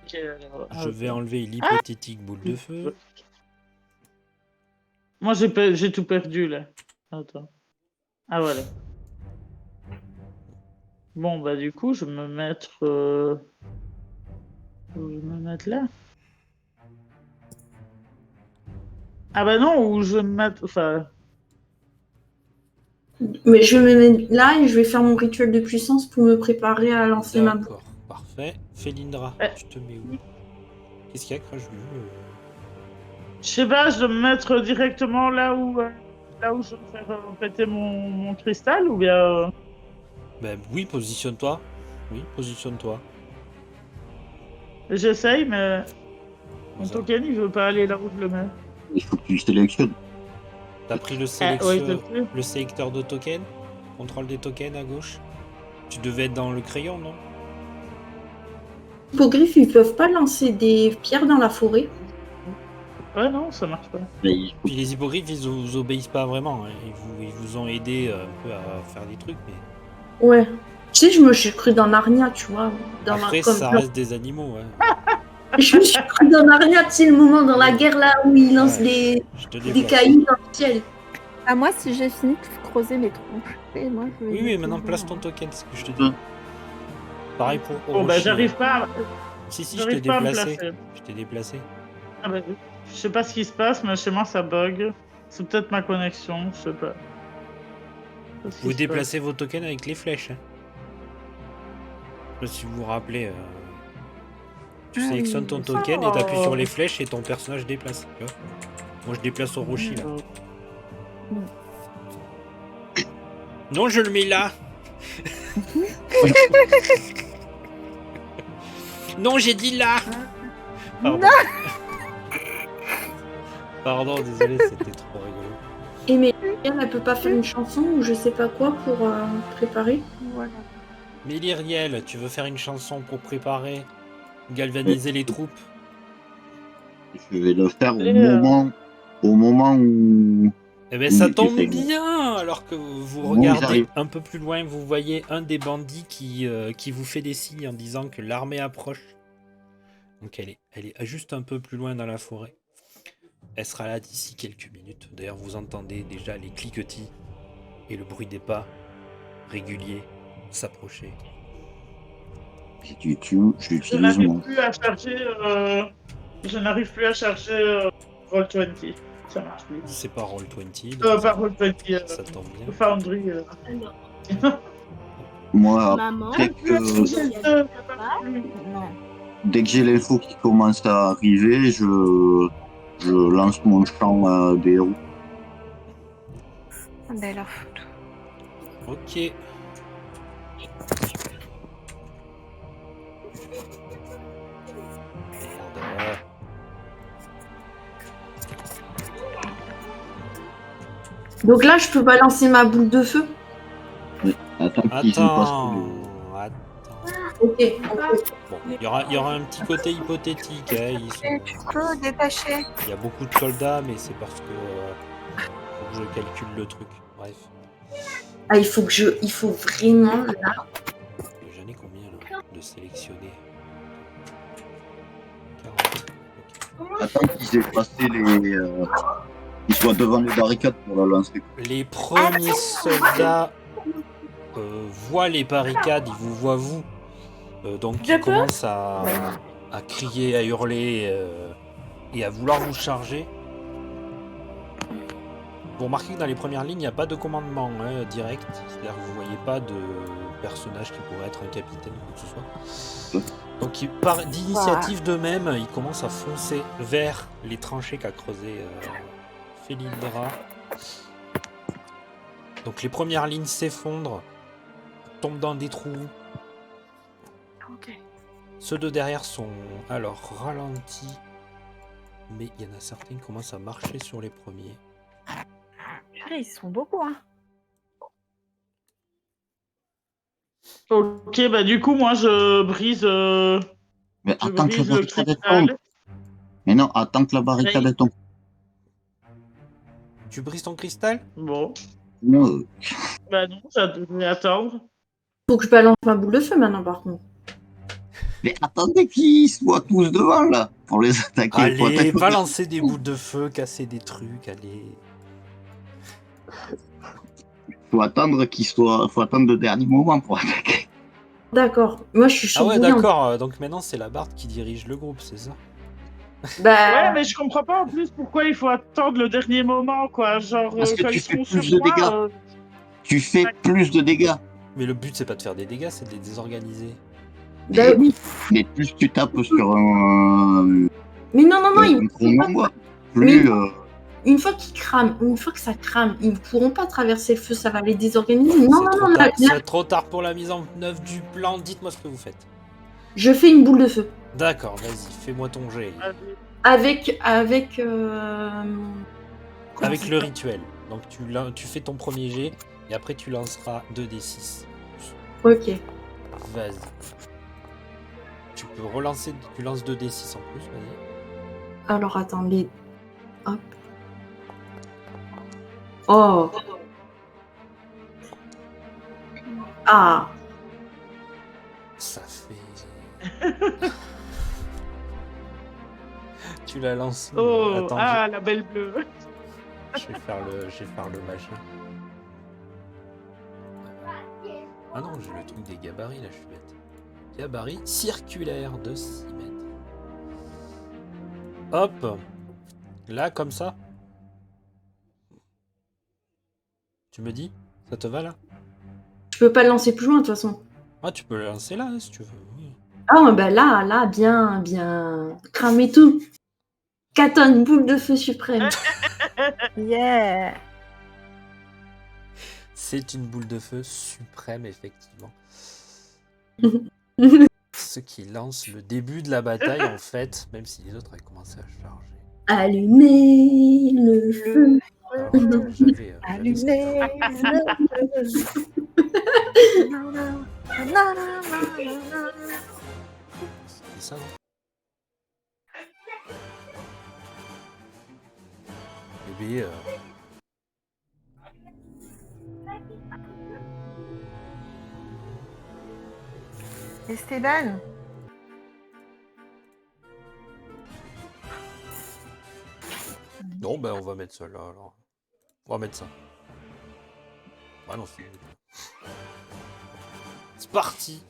Ok, alors, Je vais enlever l'hypothétique boule de feu. Moi j'ai tout perdu là. Attends. Ah voilà. Bon bah du coup je vais me mettre. Je vais me mettre là. Ah bah non, ou je vais me mettre... Enfin, Mais je vais me mettre là et je vais faire mon rituel de puissance pour me préparer à lancer ma boule. D'accord, parfait. Félindra, Eh. tu te mets où? Qu'est-ce qu'il y a, Crash? je sais pas, je dois me mettre directement là où je vais faire péter mon cristal, ou bien... Ben oui, positionne-toi. Oui, positionne-toi. J'essaye, mais mon Ça. token, il veut pas aller là où je le mets. Il faut que tu sélectionnes. T'as pris le, Ouais, je sais. le sélecteur de tokens? Contrôle des tokens à gauche? Tu devais être dans le crayon, non? Les hippogriffes, ils peuvent pas lancer des pierres dans la forêt. Ouais, non, ça marche pas. Mais il faut Puis les hippogriffes, ils vous obéissent pas vraiment. Hein. Ils vous ont aidé un peu à faire des trucs, mais... Ouais. Tu sais, je me suis cru dans Narnia, tu vois. Après, comme ça reste des animaux. Ouais. Je me suis cru dans Narnia, tu sais, le moment dans la guerre là où ils lancent Ouais, je te des déplace. cailloux dans le ciel. À moi, si j'ai fini de creuser mes tronches. Et moi, je vais Oui, oui, maintenant essayer, place ton token, c'est ce que je te dis. Pareil pour Bon, bah Orochi. j'arrive pas, Si, je t'ai j'arrive pas à me déplacé. placer. Je t'ai déplacé. Ah bah, je sais pas ce qui se passe, mais chez moi ça bug. C'est peut-être ma connexion, je sais pas. Vous déplacez vos tokens avec les flèches. Hein. Je sais pas si vous vous rappelez. Tu Ah sélectionnes oui, ton mais ça, token et t'appuies sur les flèches et ton personnage déplace. Tu vois. Moi, je déplace Orochi là. Non, je le mets là. Non, j'ai dit là. Pardon. Pardon, désolé, c'était trop rigolo. Et mais elle peut pas faire une chanson ou je sais pas quoi pour préparer. Voilà. Mais Lyriel, tu veux faire une chanson pour préparer, galvaniser les troupes? Je vais le faire au moment où... Eh ben Oui, ça mais tombe c'est- bien. Alors que vous Bon, regardez j'arrive. un peu plus loin, vous voyez un des bandits qui vous fait des signes en disant que l'armée approche. Donc elle est juste un peu plus loin dans la forêt. Elle sera là d'ici quelques minutes. D'ailleurs, vous entendez déjà les cliquetis et le bruit des pas réguliers s'approcher. J'utilise Je n'arrive mon... plus à charger. Je n'arrive plus à charger Roll20. Ça marche plus. C'est pas Roll20. donc Pas Roll20. ça tombe bien. Foundry. Moi, Maman, après que... Non. Dès que j'ai l'info qui commence à arriver, je lance mon chant des héros. Ah ben la faute. Ok. Merde. Donc là, je peux balancer ma boule de feu. Attends qu'il se passe Attends. Ok. Bon, il y aura un petit côté hypothétique. Hein. Tu peux détacher. Il y a beaucoup de soldats, mais c'est parce que faut que je calcule le truc. Bref. Ah, il faut vraiment là. J'en ai combien là de sélectionner 40. Attends qu'ils aient passé les... qu'ils soient devant les barricades pour la lancer. Les premiers soldats voient les barricades, ils vous voient vous. Donc ils commencent à crier, à hurler et à vouloir vous charger. Vous remarquez que dans les premières lignes, il n'y a pas de commandement direct. C'est-à-dire que vous ne voyez pas de personnage qui pourrait être un capitaine ou quoi que ce soit. Donc par d'initiative d'eux-mêmes, ils commencent à foncer vers les tranchées qu'a creusé Félindra. Donc les premières lignes s'effondrent, tombent dans des trous. Ok. Ceux de derrière sont alors ralentis, mais il y en a certains qui commencent à marcher sur les premiers. Purée, ils sont beaucoup, hein. Ok, bah du coup, moi je brise. Mais Je attends que la brise le barricade tombe. cristal. Mais non, attends que la barricade tombe. Tu brises ton cristal? Bon. Non, Bah non, ça devrait attendre. Faut que je balance ma boule de feu maintenant, par contre. mais attendez qu'ils soient tous devant là pour les attaquer. Faut Allez, attaquer. balancer des bouts de feu, casser des trucs, allez. Faut attendre le dernier moment pour attaquer. D'accord. Moi, je suis Ah ouais, bouillant. d'accord, donc maintenant c'est la barde qui dirige le groupe, c'est ça? Bah, Ouais, mais je comprends pas en plus pourquoi il faut attendre le dernier moment, quoi. Genre, Parce que quand tu ils fais seront plus sur de moi, dégâts. Tu fais plus de dégâts. Mais le but, c'est pas de faire des dégâts, c'est de les désorganiser. bah, Eh oui. Mais plus tu tapes sur un mais non, ils gros pourront pas. nombre, Mais plus. une fois qu'ils crament, une fois que ça crame, ils ne pourront pas traverser le feu, ça va les désorganiser. Non, C'est non, trop non, tard. là, C'est trop tard pour la mise en œuvre du plan. Dites-moi ce que vous faites. je fais une boule de feu. D'accord, vas-y, fais-moi ton jet. Avec Avec comment le ça rituel. Donc tu fais ton premier jet et après tu lanceras 2d6. Ok. Vas-y. Tu peux relancer, tu lances 2d6 en plus, vas-y. Alors attendez. Hop. Oh. Ah. Ça fait... Tu la lances. Oh, Attends, ah, la belle bleue. je vais faire le machin. Ah non, j'ai le truc des gabarits là, je suis bête. Gabarit circulaire de 6 mètres. Hop. Là, comme ça. Tu me dis? Ça te va là? Je peux pas le lancer plus loin de toute façon. Ah, tu peux le lancer là, si tu veux. Oui. Ah bah là, bien cramer tout. Catonne, boule de feu suprême. Yeah. C'est une boule de feu suprême, effectivement. Ce qui lance le début de la bataille, en fait, même si les autres avaient commencé à charger. Allumez le feu. Alors, attends, j'avais Allumez le feu. C'est ça, non? Bébé, Esteban. non, ben on va mettre ça là, alors. On va mettre ça. Ah non, c'est parti.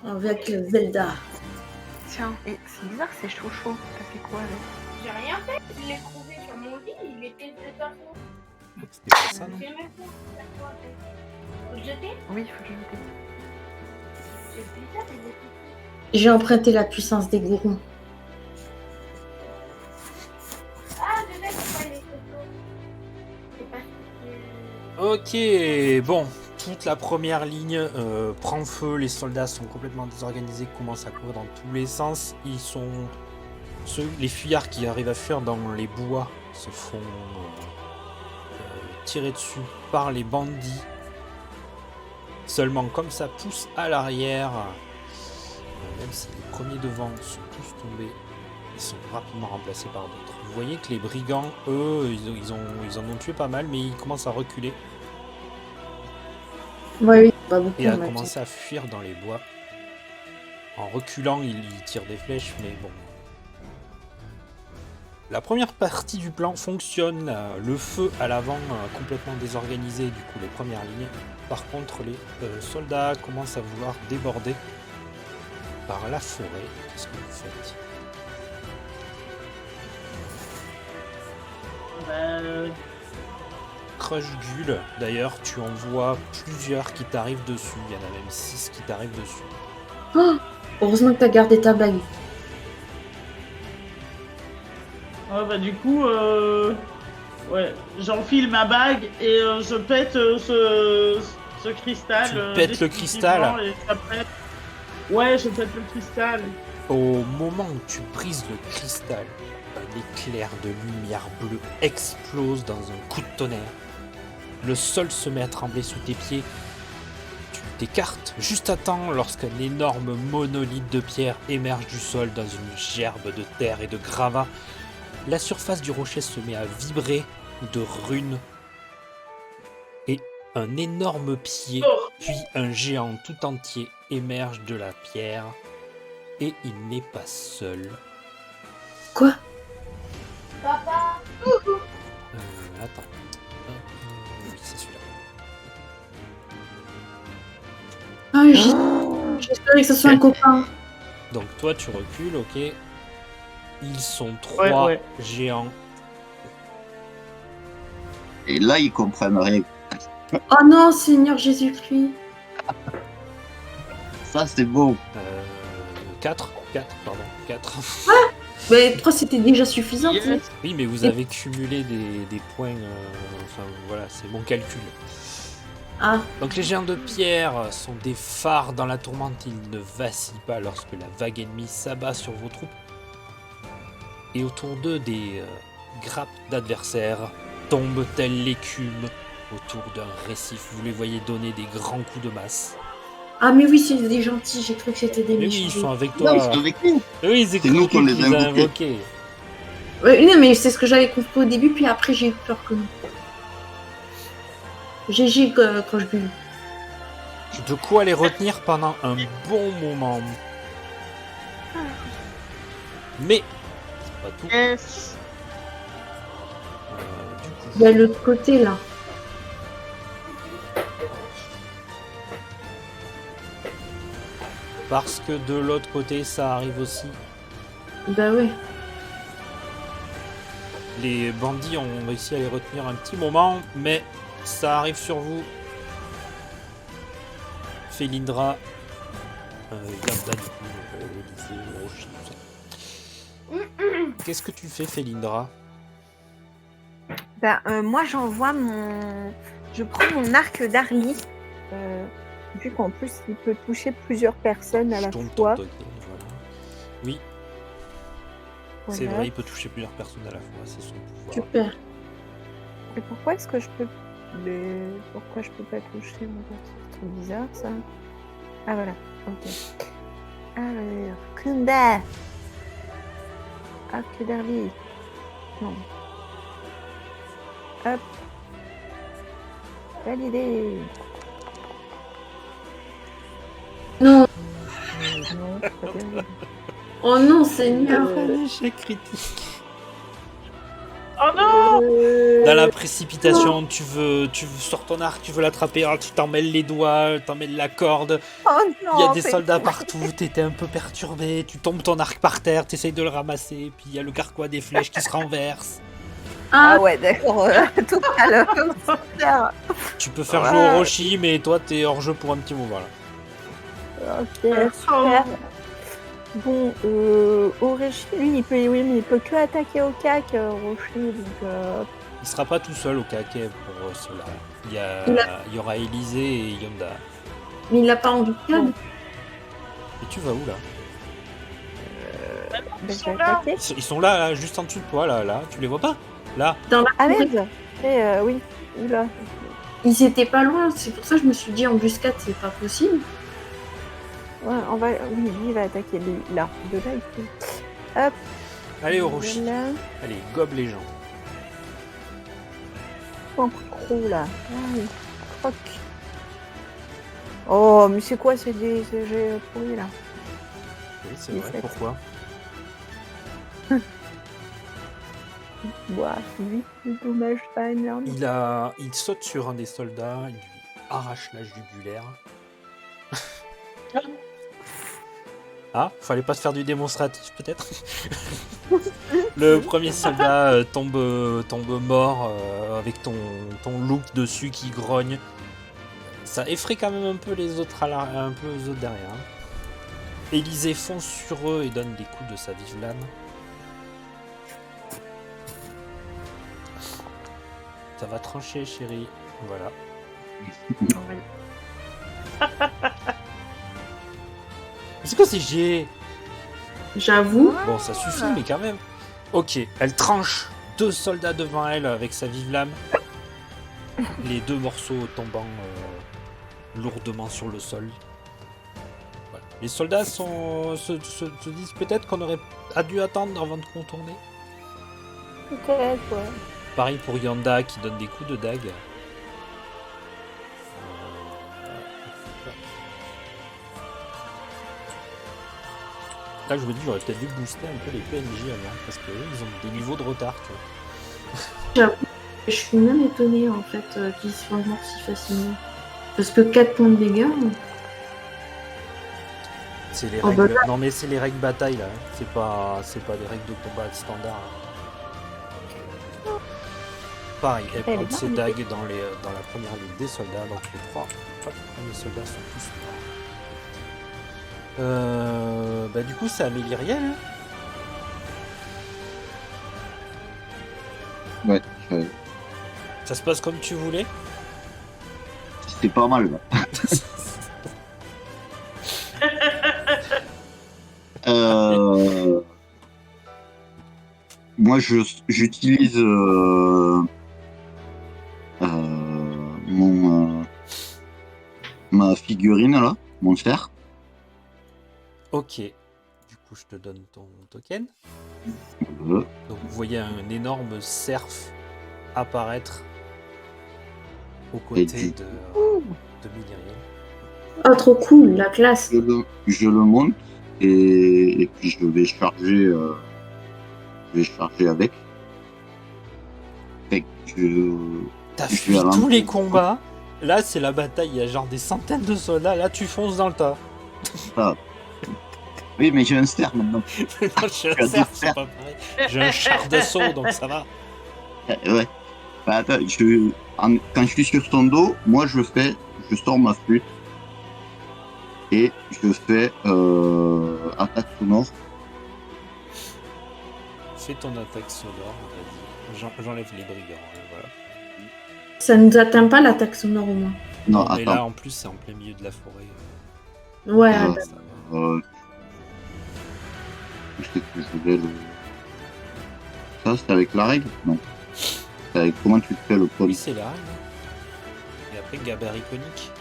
Avec le Zelda. Tiens, et c'est bizarre, c'est chaud. T'as fait quoi avec? J'ai rien fait, je l'ai trouvé sur mon lit, il était de toute façon. C'était pas ça, non? J'ai même pas faut le jeter. Oui, il faut que je le dise. C'est bizarre, il était. J'ai emprunté la puissance des gourous. Ah, je sais c'est pas les photos. C'est pas Ok, bon. Toute la première ligne prend feu, les soldats sont complètement désorganisés, commencent à courir dans tous les sens. Ils sont... les fuyards qui arrivent à fuir dans les bois se font tirer dessus par les bandits. Seulement comme ça pousse à l'arrière, même si les premiers devant sont tous tombés, ils sont rapidement remplacés par d'autres. Vous voyez que les brigands, eux, ils en ont tué pas mal, mais ils commencent à reculer Oui, pas beaucoup. et à mais- commencer à fuir dans les bois. En reculant, ils tirent des flèches, mais bon. La première partie du plan fonctionne, le feu à l'avant complètement désorganisé, du coup les premières lignes. Par contre, les soldats commencent à vouloir déborder par la forêt. Qu'est-ce que vous faites? Crush Gull, d'ailleurs, tu en vois plusieurs qui t'arrivent dessus. Il y en a même 6 qui t'arrivent dessus. Oh, heureusement que t'as gardé ta bague. Ouais, bah du coup, ouais, j'enfile ma bague et je pète ce cristal. Tu pètes le cristal? définitivement, et ça pète. Ouais, je pète le cristal. Au moment où tu brises le cristal, un éclair de lumière bleue explose dans un coup de tonnerre. Le sol se met à trembler sous tes pieds. Tu t'écartes juste à temps lorsqu'un énorme monolithe de pierre émerge du sol dans une gerbe de terre et de gravats. La surface du rocher se met à vibrer de runes. Et un énorme pied, puis un géant tout entier émerge de la pierre. Et il n'est pas seul. Quoi? Papa, Attends. Oui, c'est celui-là. Ah, j'espérais que ce soit un copain. Donc toi, tu recules, ok. Ils sont 3 ouais. géants. Et là, ils comprennent rien. Oh non, Seigneur Jésus-Christ. Ça, c'est beau. 4, pardon. 4. Mais 3 c'était déjà suffisant. tu sais. Yes. Oui, mais vous avez cumulé des points. Enfin, voilà, c'est mon calcul. Ah, Donc les géants de pierre sont des phares dans la tourmente. Ils ne vacillent pas lorsque la vague ennemie s'abat sur vos troupes. Et autour d'eux, des grappes d'adversaires tombent telles l'écume autour d'un récif. Vous les voyez donner des grands coups de masse. ah mais oui, c'est des gentils, j'ai cru que c'était des Mais méchants. oui, ils sont avec Non, ils toi. sont avec nous. Oui, c'est nous qu'on les a a invoqués. invoqués. Ouais, non, mais c'est ce que j'avais compris au début, puis après j'ai eu peur que non. GG quand je bulle. De quoi les retenir pendant un bon moment. Mais c'est pas tout. Yes. Du coup, Il y a l'autre côté là. parce que de l'autre côté, ça arrive aussi. Bah ouais. Les bandits ont réussi à les retenir un petit moment, mais ça arrive sur vous. Felindra, Yarda, du coup, Odyssée, Roshi, tout ça. Qu'est-ce que tu fais, Felindra? Moi, j'envoie je prends mon arc d'Arly. Vu qu'en plus, il peut toucher plusieurs personnes à Je la tourne fois. ton doggy, voilà. Oui, Voilà. c'est vrai, il peut toucher plusieurs personnes à la fois, c'est son pouvoir. Super. Et pourquoi est-ce que je peux... Pourquoi je peux pas toucher mon perso? C'est trop bizarre, ça. Ah, voilà. Ok. Alors, Kunda. Arc d'Arly. Non. Hop. Validé. Non. Non, c'est pas bien. Oh non, Seigneur. Un échec critique. Oh non. Dans la précipitation, tu sors ton arc, tu veux l'attraper, alors tu t'en mêles les doigts, t'en mêles la corde. Oh non, Il y a des c'est soldats quoi? partout, t'étais un peu perturbé, tu tombes ton arc par terre, t'essayes de le ramasser, puis il y a le carquois des flèches qui se renverse. Ah Ah, ouais, d'accord. Tout à l'heure. Super. Tu peux faire Ouais. jouer au Roshi, mais toi t'es hors jeu pour un petit moment là. Ok, super. Bon, Oreshi, lui, il peut, oui, mais il peut que attaquer au cac, Roshi, donc... Il sera pas tout seul au Kaké pour cela. Il y aura Élysée et Yonda. mais il l'a pas en boucade. Et tu vas où là? ben, Ils je sont vais là. attaquer. Ils sont là, juste en dessous de toi, là. Tu les vois pas? Là. Dans la Ah forêt. merde. Oui, oula. Ils étaient pas loin, c'est pour ça que je me suis dit embuscade, c'est pas possible. Ouais, on va... Oui, lui, il va attaquer lui, là. De là, il peut... Hop. Allez au Roshi. Voilà. Allez, gobe les gens. Un croc, là. Ah oui. Croc. Oh, mais c'est quoi ces jets pourris, là? Oui, c'est Il vrai, fait. pourquoi? Ouah, 8 de dommages, pas énorme. Il saute sur un des soldats, il lui arrache la jugulaire. Ah, fallait pas se faire du démonstratif peut-être. Le premier soldat tombe mort avec ton look dessus qui grogne. Ça effraie quand même un peu les autres derrière. Élysée fonce sur eux et donne des coups de sa vive lame. Ça va trancher, chérie. Voilà. C'est quoi ces jets? J'avoue. Bon, ça suffit, mais quand même. Ok, elle tranche 2 soldats devant elle avec sa vive lame. Les 2 morceaux tombant lourdement sur le sol. Voilà. Les soldats se disent peut-être qu'on aurait dû attendre avant de contourner. Peut-être, ouais. Pareil pour Yanda qui donne des coups de dague. Là, je me dis, j'aurais peut-être dû booster un peu les PNJ avant, parce qu'eux, ils ont des niveaux de retard, tu vois. Je suis même étonnée en fait qu'ils soient morts si facilement. Parce que 4 points de dégâts. C'est les Oh, bah règles. Non mais c'est les règles bataille là. C'est pas des règles de combat standard. Pareil, elle Elle est plante ses bien, dagues dans la première ligne des soldats, donc les 3 premiers soldats sont tous morts. Bah du coup c'est Amélie-Riel. Hein. Ouais, Ça se passe comme tu voulais. c'était pas mal. Là. Moi, j'utilise ma figurine là, mon cerf. Ok. Du coup je te donne ton token. Euh, Donc vous voyez un énorme cerf apparaître aux côtés du- de Amélie-Riel. Oh, trop cool, la classe. je le monte et puis je vais charger avec. Fait que T'as je fui vais à tous les l'encontre. combats. Là, c'est la bataille. Il y a genre des centaines de soldats. Là, tu fonces dans le tas. Oui, mais j'ai un cerf maintenant. Non, j'ai Tu as un cerf, deux c'est pas pareil. J'ai un char d'assaut, donc ça va. Ouais. Bah, attends, quand je suis sur son dos, moi je sors ma flûte et je fais attaque sonore. Fais ton attaque sonore, vas-y. J'enlève les brigands. Voilà. Ça nous atteint pas l'attaque sonore au moins. Non, mais attends. là, en plus, c'est en plein milieu de la forêt. Ouais, Euh, Ça va. Je sais que je vais le. Ça, c'est avec la règle? Non. C'est avec comment tu fais le Oui, pôle? c'est là. Et après, gabarit conique.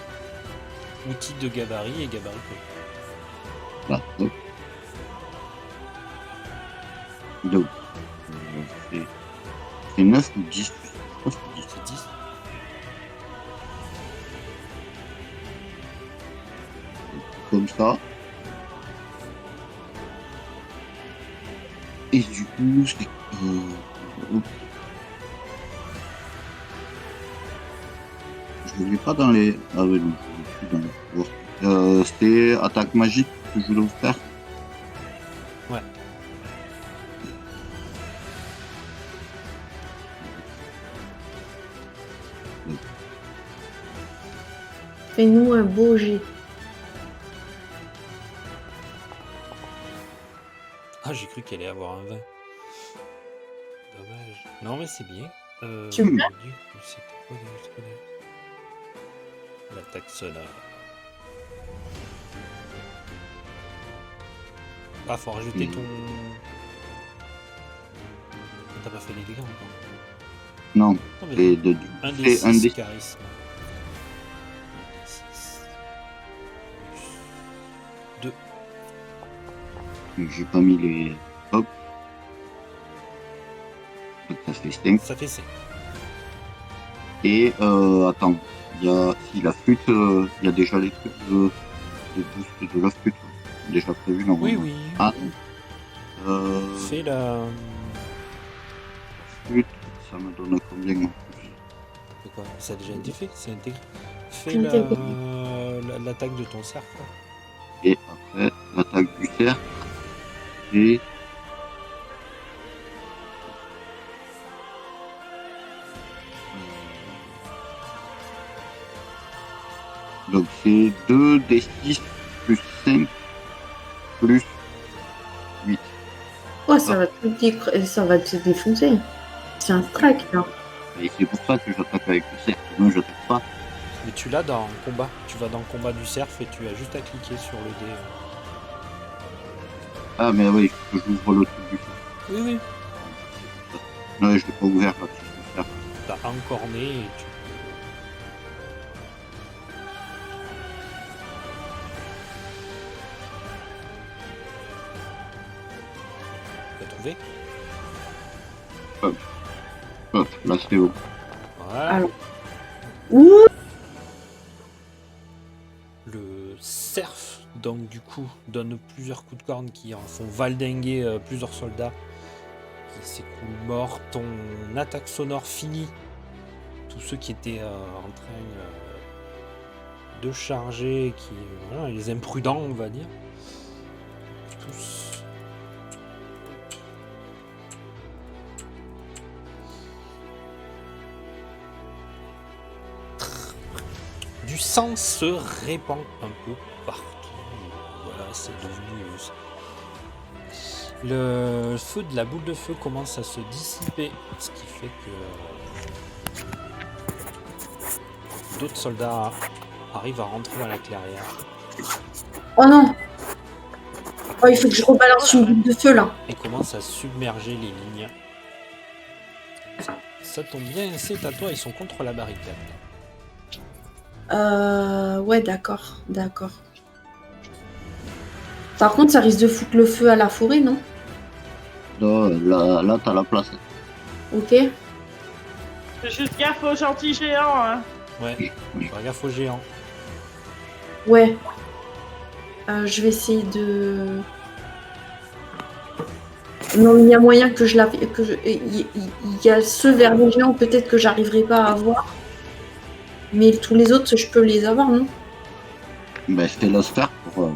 Outil de gabarit et gabarit conique. Là, hop. Donc, c'est 9 ou 10? Je pense que c'est 10. C'est 10. Comme ça. Et du coup, c'est. Je ne l'ai pas dans les. Ah oui, non, je l'ai plus dans les. C'était attaque magique que je voulais vous faire. Ouais. Fais-nous un beau jet. Ah, j'ai cru qu'elle allait avoir un 20. Dommage. Non, mais c'est bien. Super. Du coup, c'était quoi déjà? L'attaque sonore. Ah, faut rajouter ton. T'as pas fait les dégâts encore. Non, Non, mais c'est un des c'est un 6 des. charisme. 6. 2. J'ai pas mis les. Hop. Donc ça fait 5. Ça fait 5. Et attends, il y a. Si la flûte, il y a déjà les trucs de boost de la flûte. Déjà prévu normalement. Oui, oui. Ah. Fais la. Flûte, ça me donne combien en plus? C'est quoi? Ça a déjà été fait? C'est intégré. Fais C'est intégré. l'attaque de ton cerf. Quoi. Et après, l'attaque du cerf. Et. Donc c'est 2 D6 plus 5 plus 8. Oh, ça va te défoncer. C'est un strike, là. Et c'est pour ça que j'attaque avec le cerf. Sinon, j'attaque pas. Mais tu l'as dans combat. Tu vas dans le combat du cerf et tu as juste à cliquer sur le dé. Ah, mais oui, il faut que j'ouvre le truc du cerf. Oui, oui. Non, je l'ai pas ouvert là. Le cerf. T'as encorné et tu. Tu as trouvé? Hop, là c'est bon. Voilà. Alors. Ouh, Le cerf, donc du coup, donne plusieurs coups de corne qui en font valdinguer plusieurs soldats qui s'écroulent morts. Ton attaque sonore finit. Tous ceux qui étaient en train de charger, qui, voilà, les imprudents, on va dire. tous. Du sang se répand un peu partout. Voilà, c'est devenu... Le feu de la boule de feu commence à se dissiper, ce qui fait que d'autres soldats arrivent à rentrer dans la clairière Oh non. Oh, il faut que je rebalance une boule de feu là. et commencent à submerger les lignes. Ça tombe bien, c'est à toi, ils sont contre la barricade. Ouais, d'accord, d'accord. Par contre, ça risque de foutre le feu à la forêt, non? Là, t'as la place. Ok. Fais juste gaffe aux gentils géants, hein. Ouais, faire gaffe aux géants. Ouais. Je vais essayer de... Non, il y a moyen que je la... Il y a ceux vers les géants, peut-être que j'arriverai pas à avoir. Mais tous les autres, je peux les avoir, non? Ben, je te laisse faire pour.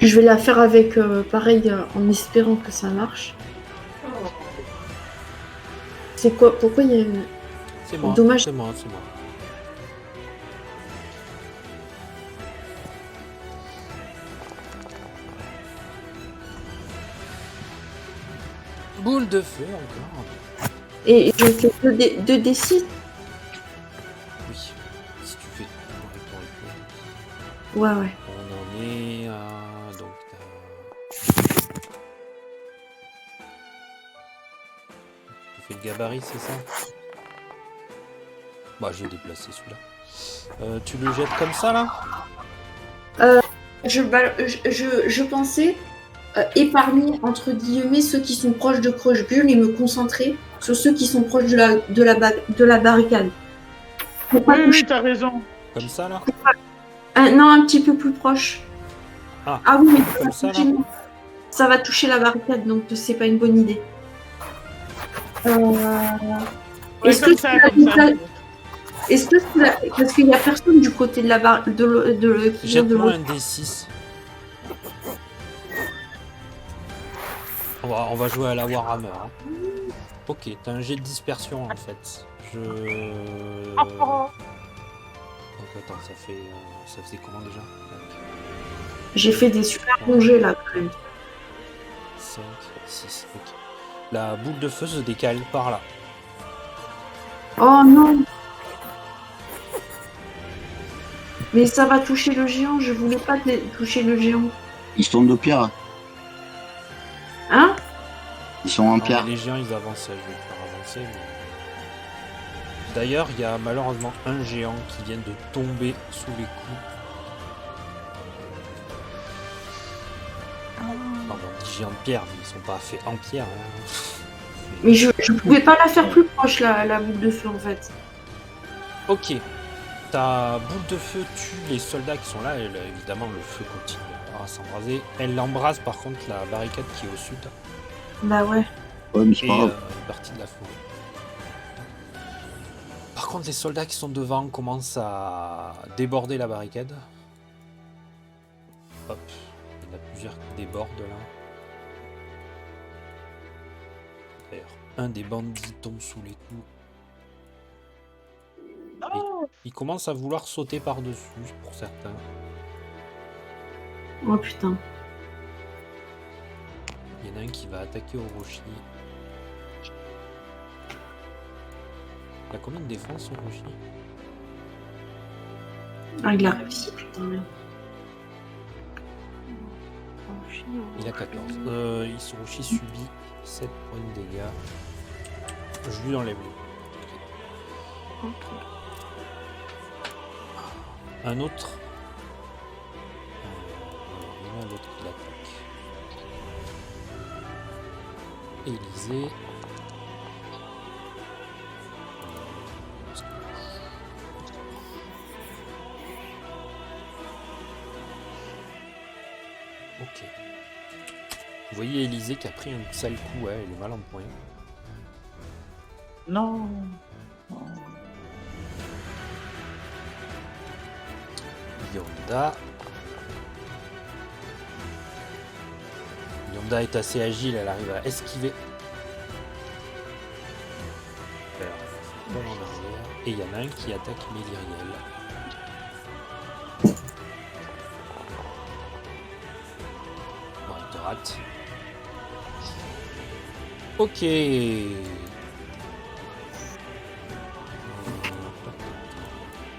Je vais la faire avec, pareil, en espérant que ça marche. C'est quoi? Pourquoi il y a une... C'est moi, Dommage. c'est moi, c'est moi. Boule de feu encore. Et je fais 2d6? Oui, si tu fais avec ton épée. Ouais, ouais. On en est à... Donc, tu fais le gabarit, c'est ça? Bah, je vais déplacer celui-là. Tu le jettes comme ça, là? Je pensais épargner, entre guillemets, ceux qui sont proches de Croche-Bulle et me concentrer sur ceux qui sont proches de la barricade. Pour pas toucher- Oui, t'as raison. Comme ça, là? Non, un petit peu plus proche. Ah, Oui, mais comme ça, là? ça va toucher la barricade, donc c'est pas une bonne idée. Ouais, Est-ce comme que ça, tu l'as comme ça. Est-ce que parce qu'il y a personne du côté de la barre qui vient de Jette-moi l'autre. un D6. On va jouer à la Warhammer. Hein. Ok, t'as un jet de dispersion en fait. Donc attends, ça faisait comment déjà? J'ai fait des super plongées là quand même. 5, 6, ok. La boule de feu se décale par là. Oh non! Mais ça va toucher le géant, je voulais pas toucher le géant. Ils sont de pierre. Hein? Ils sont en Non, pierre. mais les géants ils avancent, je vais les faire avancer. Mais... D'ailleurs, il y a malheureusement un géant qui vient de tomber sous les coups. Pardon, on dit géant de pierre, mais ils sont pas faits en pierre. Hein. Mais je pouvais pas la faire plus proche la boule de feu en fait. Ok. Ta boule de feu tue les soldats qui sont là, et évidemment le feu continue à s'embraser. Elle embrase par contre la barricade qui est au sud Bah ouais. Ouais, mais c'est et pas grave. une partie de la forêt. Par contre les soldats qui sont devant commencent à déborder la barricade. Hop, il y en a plusieurs qui débordent là. D'ailleurs, un des bandits tombe sous les coups. Il commence à vouloir sauter par-dessus pour certains. Oh putain. Il y en a un qui va attaquer au rocher. Il a combien de défense au rocher? Ah, il a réussi, putain. Il a 14. Son rocher subit 7 points de dégâts. Je lui enlève les. Un autre. Il y en a un autre qui l'attaque. Élysée. Ok. Vous voyez Élysée qui a pris un sale coup, ouais, elle est mal en point. Non. Yonda. Yonda est assez agile, elle arrive à esquiver. Alors, bon en arrière. Et il y en a un qui attaque Méliriel. Bon, il te rate. Ok.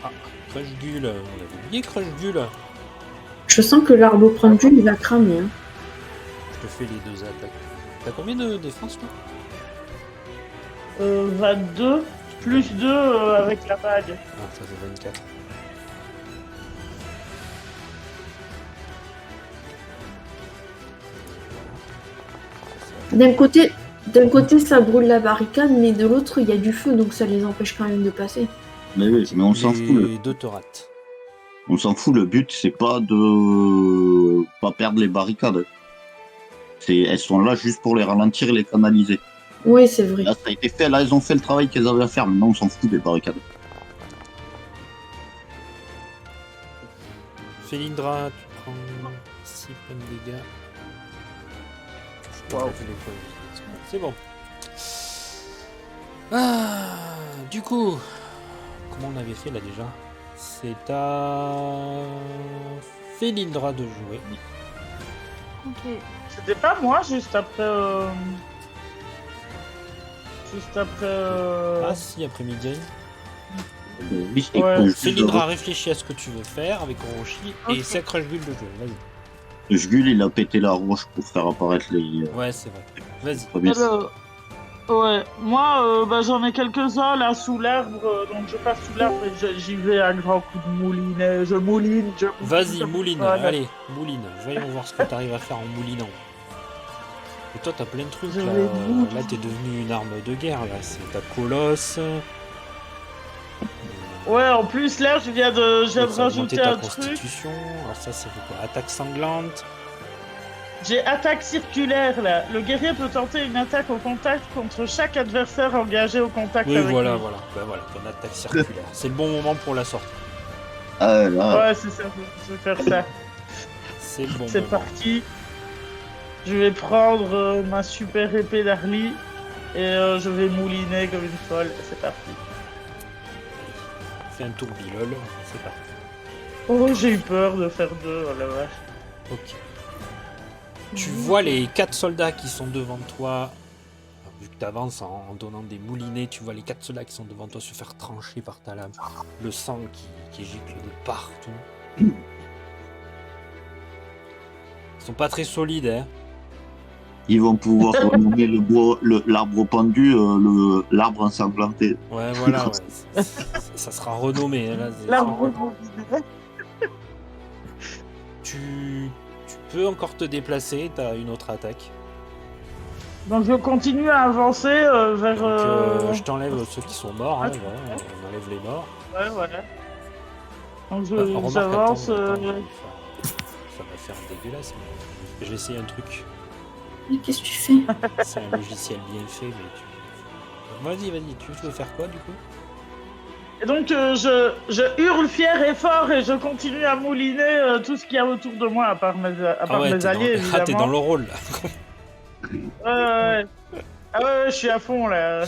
Ah, Crush Gull. On avait oublié Crush Gull. Je sens que l'arbre pendu, il va cramer. Hein. Je te fais les deux attaques. T'as combien de défense, toi? 22 plus 2 avec la bague. Ah, ça c'est 24. D'un côté, ça brûle la barricade, mais de l'autre, il y a du feu, donc ça les empêche quand même de passer. Mais oui, mais on s'en fout. Les deux te ratent. On s'en fout, le but, c'est pas de pas perdre les barricades. Elles sont là juste pour les ralentir et les canaliser. Oui, c'est vrai. Là, ça a été fait, là, ils ont fait le travail qu'ils avaient à faire. Maintenant, on s'en fout des barricades. Felindra, tu prends 6 points de dégâts. Wow. C'est bon. Ah, du coup, comment on avait fait là déjà? C'est à Felindra de jouer. Ok. C'était pas moi juste après. Juste après. Ah si, après-midi. Oui, Ouais. Felindra réfléchit à ce que tu veux faire avec Orochi et Ok. c'est à Crush Bull de jouer. Vas-y. Jgul, il a pété la roche pour faire apparaître les. Ouais, c'est vrai. Vas-y. premiers. Alors, ouais, moi j'en ai quelques-uns là sous l'arbre, donc je passe sous l'arbre et j'y vais à grands coups de moulinet. Je mouline, Vas-y, mouline. Voilà. Allez, mouline. Voyons voir ce que t'arrives à faire en moulinant. Et toi, t'as plein de trucs Je là. vais mouliner. Là, t'es devenu une arme de guerre. Là, c'est ta colosse. Ouais, en plus là, je viens de Ça a augmenté rajouter ta un truc. constitution. Alors ça, c'est quoi? Attaque sanglante. J'ai attaque circulaire là. Le guerrier peut tenter une attaque au contact contre chaque adversaire engagé au contact Oui, avec voilà, lui. voilà. Ben voilà, ton attaque circulaire. C'est le bon moment pour la sortie. Ah, là. Ouais, c'est ça, je vais faire ça. C'est le bon C'est moment. parti. Je vais prendre ma super épée d'Arly et je vais mouliner comme une folle. C'est parti. Fais un tour bilol. C'est parti. Oh, j'ai eu peur de faire 2, oh la vache. Ok. Tu vois les 4 soldats qui sont devant toi. Alors, vu que tu avances en donnant des moulinets, tu vois les 4 soldats qui sont devant toi se faire trancher par ta lame. Le sang qui gicle de partout. Ils sont pas très solides, hein. Ils vont pouvoir renommer l'arbre pendu, l'arbre ensanglanté. Ouais, voilà, ouais. Ça sera renommé. Hein, là, L'arbre tu peux encore te déplacer, t'as une autre attaque. Donc je continue à avancer vers... Donc, je t'enlève ceux qui sont morts, hein, Ah, voilà, on enlève les morts. Ouais, voilà. Donc Remarque, j'avance... attends, ça va faire dégueulasse. Mais je vais essayer un truc. Mais qu'est-ce que tu fais? C'est un logiciel bien fait, mais tu... Vas-y, tu veux faire quoi du coup? Et donc je hurle fier et fort et je continue à mouliner tout ce qu'il y a autour de moi à part mes t'es alliés, évidemment. t'es dans le rôle là. Ouais. Ah ouais, je suis à fond là.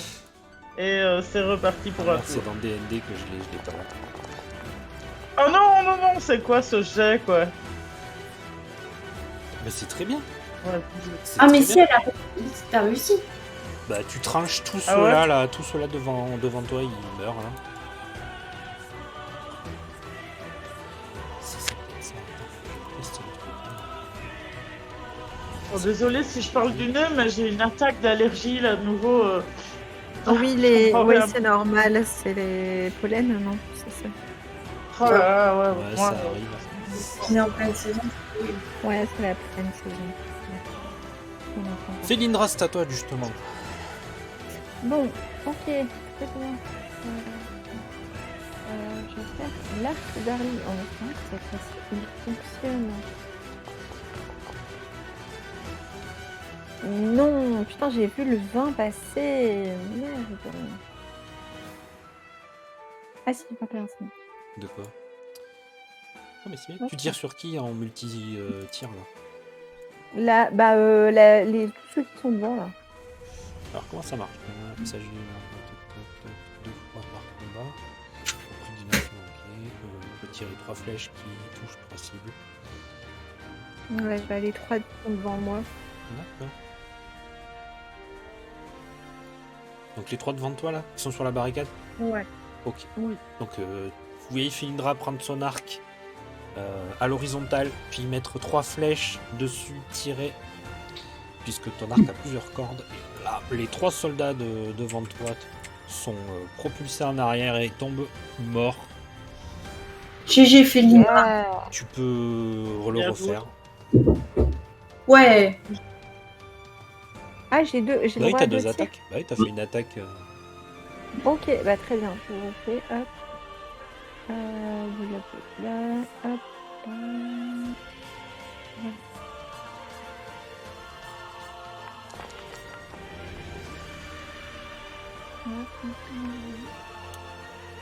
Et c'est reparti pour un tour. C'est dans DND que je l'ai pas. Oh non, c'est quoi ce jet quoi? Mais c'est très bien. Ouais, C'est Ah, mais très si, bien. t'as réussi. Bah tu tranches tous Ah ceux-là ouais là, tous ceux-là devant toi, ils meurent là. Oh, désolé si je parle du nez, mais j'ai une attaque d'allergie là de nouveau. Oui, Oh, oui, merde. c'est normal, c'est les pollens, non? C'est ça. Oh là là, ouais, Ouais, moi, ça arrive. On est en pleine saison. Ouais, c'est la pleine saison. On entend pas. Felindra, c'est à toi justement. Bon, ok, très bien. Je vais faire l'arc d'Arly. En fait, cette fois-ci, il fonctionne. Non, putain, j'ai vu le 20 passer. Merde. Ah si, 21, c'est bon. De quoi? Ah mais c'est bien. Tu tires sur qui en multi-tir là? Là, tous ceux qui sont devant, là. Alors comment ça marche? Il s'agit deux fois par combat. Au prix d'une action, ok. On peut tirer 3 flèches qui touchent 3 cibles. Ouais, bah, les 3 qui sont devant moi. D'accord. Donc les 3 devant toi là, qui sont sur la barricade? Ouais. Ok. Oui. Donc vous voyez Philindra prendre son arc à l'horizontale, puis mettre 3 flèches dessus, tirer, puisque ton arc a plusieurs cordes. Et là, les 3 soldats devant toi sont propulsés en arrière et tombent morts. GG Félina. Yeah. Tu peux le Bien refaire. Ouais. Ah, j'ai Bah oui, droit t'as à 2 2 tirs. attaques. Bah oui, t'as fait une attaque. Ok, bah très bien. Je refais, hop. Vous appelez là, hop. Voilà.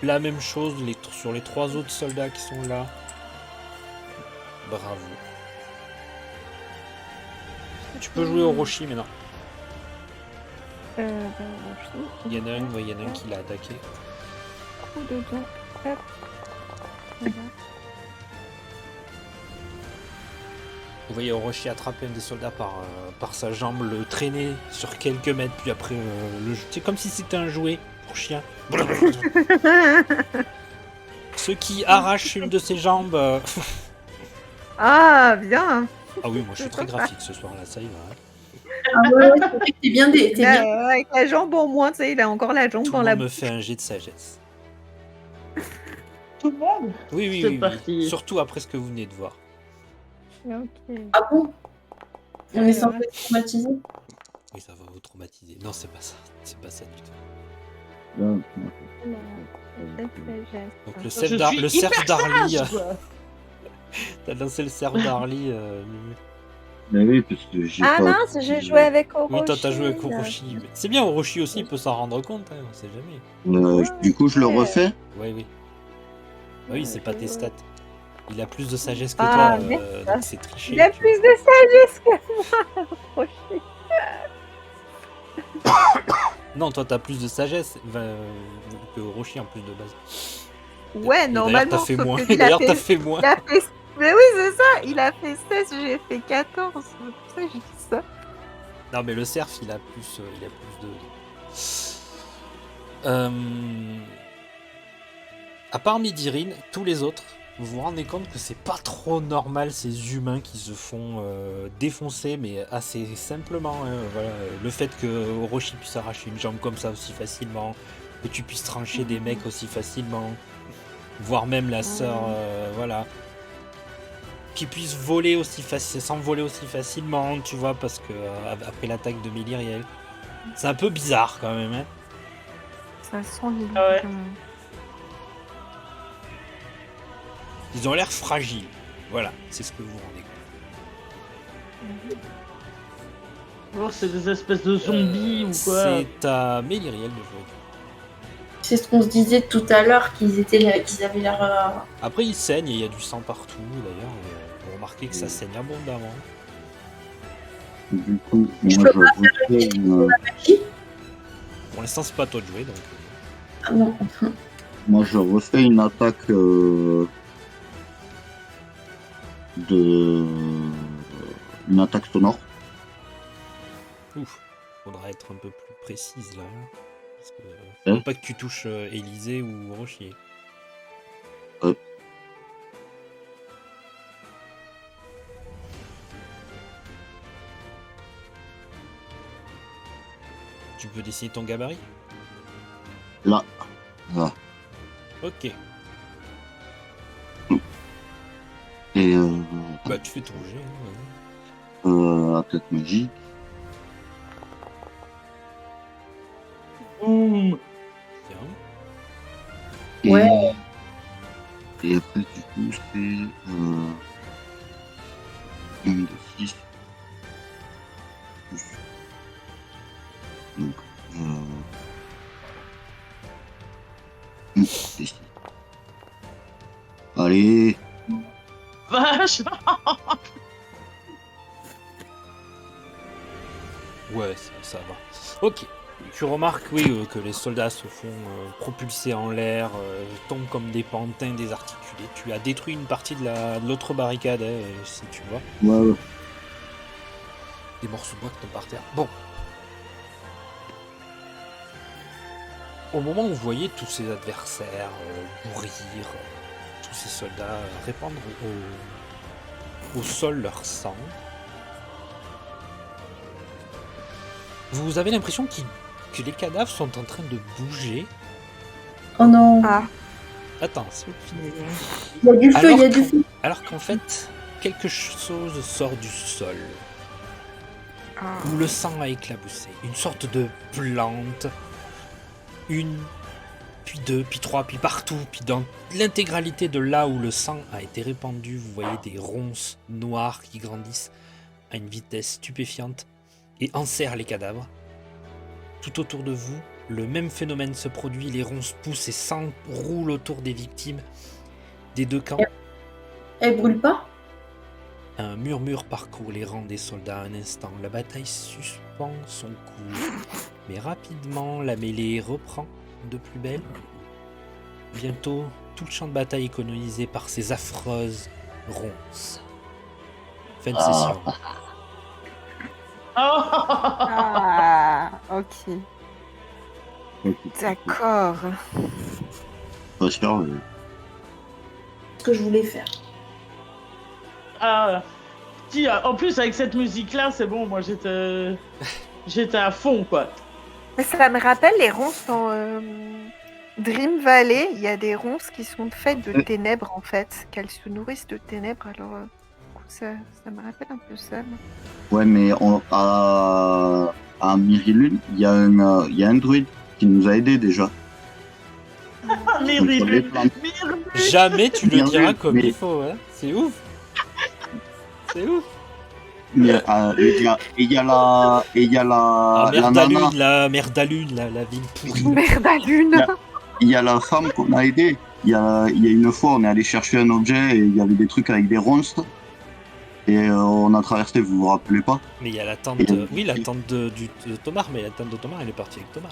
La même chose sur les 3 autres soldats qui sont là. Bravo. Tu peux jouer au Roshi maintenant. Il y en a un qui l'a attaqué. Coup de dents. Hop. Voilà. Vous voyez Orochi attraper un des soldats par sa jambe, le traîner sur quelques mètres, puis après le jeter comme si c'était un jouet pour chien. Ceux qui arrachent une de ses jambes. Ah, bien. Ah oui, moi je suis très graphique ce soir là, ça y va. Ah ouais, t'es bien. Là, avec la jambe en moins, tu sais, il a encore la jambe Tout dans le la monde me fait un jet de sagesse. Tout le monde? Oui, oui, C'est oui, parti. oui. Surtout après ce que vous venez de voir. Ok. Ah bon? On est censé être traumatisé? Oui, ça va vous traumatiser. Non, c'est pas ça. C'est pas ça du tout. Donc, Donc Je suis le cerf hyper d'Arly. sage, quoi. T'as lancé le cerf d'Arly. Mumu. mais oui, parce que j'ai Ah pas. mince, j'ai joué avec Orochi. Oui, toi t'as joué avec là. Orochi. Mais c'est bien, Orochi aussi peut s'en rendre compte, hein, on sait jamais. Du coup, je le refais. Oui, oui. Bah oui, c'est pas tes stats. Il a plus de sagesse que Ah, toi, merde. donc c'est triché. Il a tu plus de sagesse que moi, Orochi. vois. Non, toi t'as plus de sagesse que Orochi en plus de base. Ouais, Et normalement. d'ailleurs t'as fait sauf moins. que lui, D'ailleurs t'as fait moins. il a fait... Mais oui, c'est ça. Il a fait 16, j'ai fait 14. C'est pour ça que j'ai dit ça. Non mais le cerf il a plus de. À part Midirine, tous les autres, vous vous rendez compte que c'est pas trop normal ces humains qui se font défoncer, mais assez simplement. Hein, voilà. Le fait que Orochi puisse arracher une jambe comme ça aussi facilement, que tu puisses trancher des mecs aussi facilement, voire même la sœur, voilà, qui puisse voler aussi s'envoler aussi facilement, tu vois, parce que après l'attaque de Méliriel, c'est un peu bizarre quand même. Hein. Ça sent les Ah ouais. Ils ont l'air fragiles. Voilà, c'est ce que vous vous rendez compte. Oh, c'est des espèces de zombies ou quoi? C'est à Méliriel de jouer. C'est ce qu'on se disait tout à l'heure, qu'ils avaient l'air. Après, ils saignent et il y a du sang partout. D'ailleurs, vous remarquez que ça saigne abondamment. Du coup, Je moi, peux je pas faire refais une... magie? Pour l'instant, c'est pas à toi de jouer. Donc... Ah non. Moi, je refais une attaque une attaque sonore. Ouf, faudra être un peu plus précise là. Parce que faut pas que tu touches Élysée ou Rochier. Tu peux dessiner ton gabarit? Là. Là. Ok. Et Bah, tu fais ton jet. Hein, attaque magique. Boum. Bien. Ouais. Et après, du coup, c'est 1 de 6. Donc, ici. Allez. Vache. Ouais, ça va. Ok. Tu remarques, oui, que les soldats se font propulser en l'air, tombent comme des pantins désarticulés. Tu as détruit une partie de l'autre barricade, hein, si tu vois. Ouais. Des morceaux de bois qui tombent par terre. Bon. Au moment où vous voyez tous ces adversaires mourir, tous ces soldats répandre au sol leur sang, vous avez l'impression que les cadavres sont en train de bouger. Oh non. Ah, Attends, c'est fini. Il y a du feu, il y a du feu. Alors qu'en fait, quelque chose sort du sol, ah. où le sang a éclaboussé. Une sorte de plante. Une, puis deux, puis trois, puis partout. Puis dans l'intégralité de là où le sang a été répandu, vous voyez des ronces noires qui grandissent à une vitesse stupéfiante et enserrent les cadavres. Tout autour de vous, le même phénomène se produit. Les ronces poussent et sang roule autour des victimes des deux camps. Elle brûle pas? Un murmure parcourt les rangs des soldats un instant. La bataille suspend son cours. Mais rapidement, la mêlée reprend de plus belle. Bientôt, tout le champ de bataille est colonisé par ces affreuses ronces. Fin de session. Ah, ok. D'accord. Pas sûr. Ce que je voulais faire. Ah, si, en plus, avec cette musique-là, c'est bon, moi j'étais à fond, quoi. Mais ça me rappelle les ronces dans Dream Valley. Il y a des ronces qui sont faites de ténèbres, en fait. Qu'elles se nourrissent de ténèbres. Alors, du coup, ça me rappelle un peu ça. moi. Ouais, mais à Mirilune, il y a un druide qui nous a aidés déjà. Myrmille, Contre les plantes. Jamais tu le Bien diras vu, comme mais- il faut, hein. C'est ouf. C'est ouf. Mais, il y a la Ah, la nana, Merdalune, la ville pourrie. Merde à lune. Yeah. il y a la femme qu'on a aidée. Il y a une fois, on est allé chercher un objet et il y avait des trucs avec des ronces. Et on a traversé, vous vous rappelez pas? Mais il y a la tante, oui, la tante de Thomas, mais la tante de Thomas, elle est partie avec Thomas.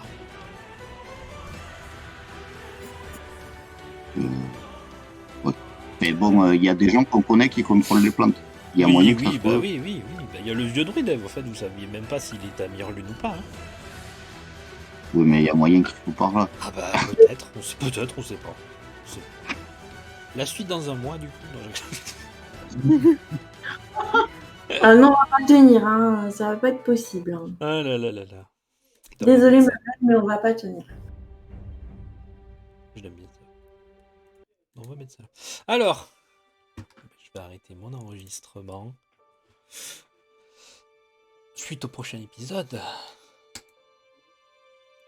Ouais. Mais bon, il y a des gens qu'on connaît qui contrôlent les plantes. Il y a oui, moyen que oui, ça soit- oui. Bah, il y a le vieux druide, en fait, vous saviez même pas s'il est à Myrlune ou pas. Hein. Oui, mais il y a moyen qu'il soit par là. Ah bah peut-être, on sait pas. On sait pas. La suite dans un mois, du coup. Non, Ah non, on va pas tenir, hein. Ça va pas être possible. Hein. Ah là là. Désolée, madame, mais on va pas tenir. Je l'aime bien ça. On va mettre ça. Alors, je vais arrêter mon enregistrement. Suite au prochain épisode.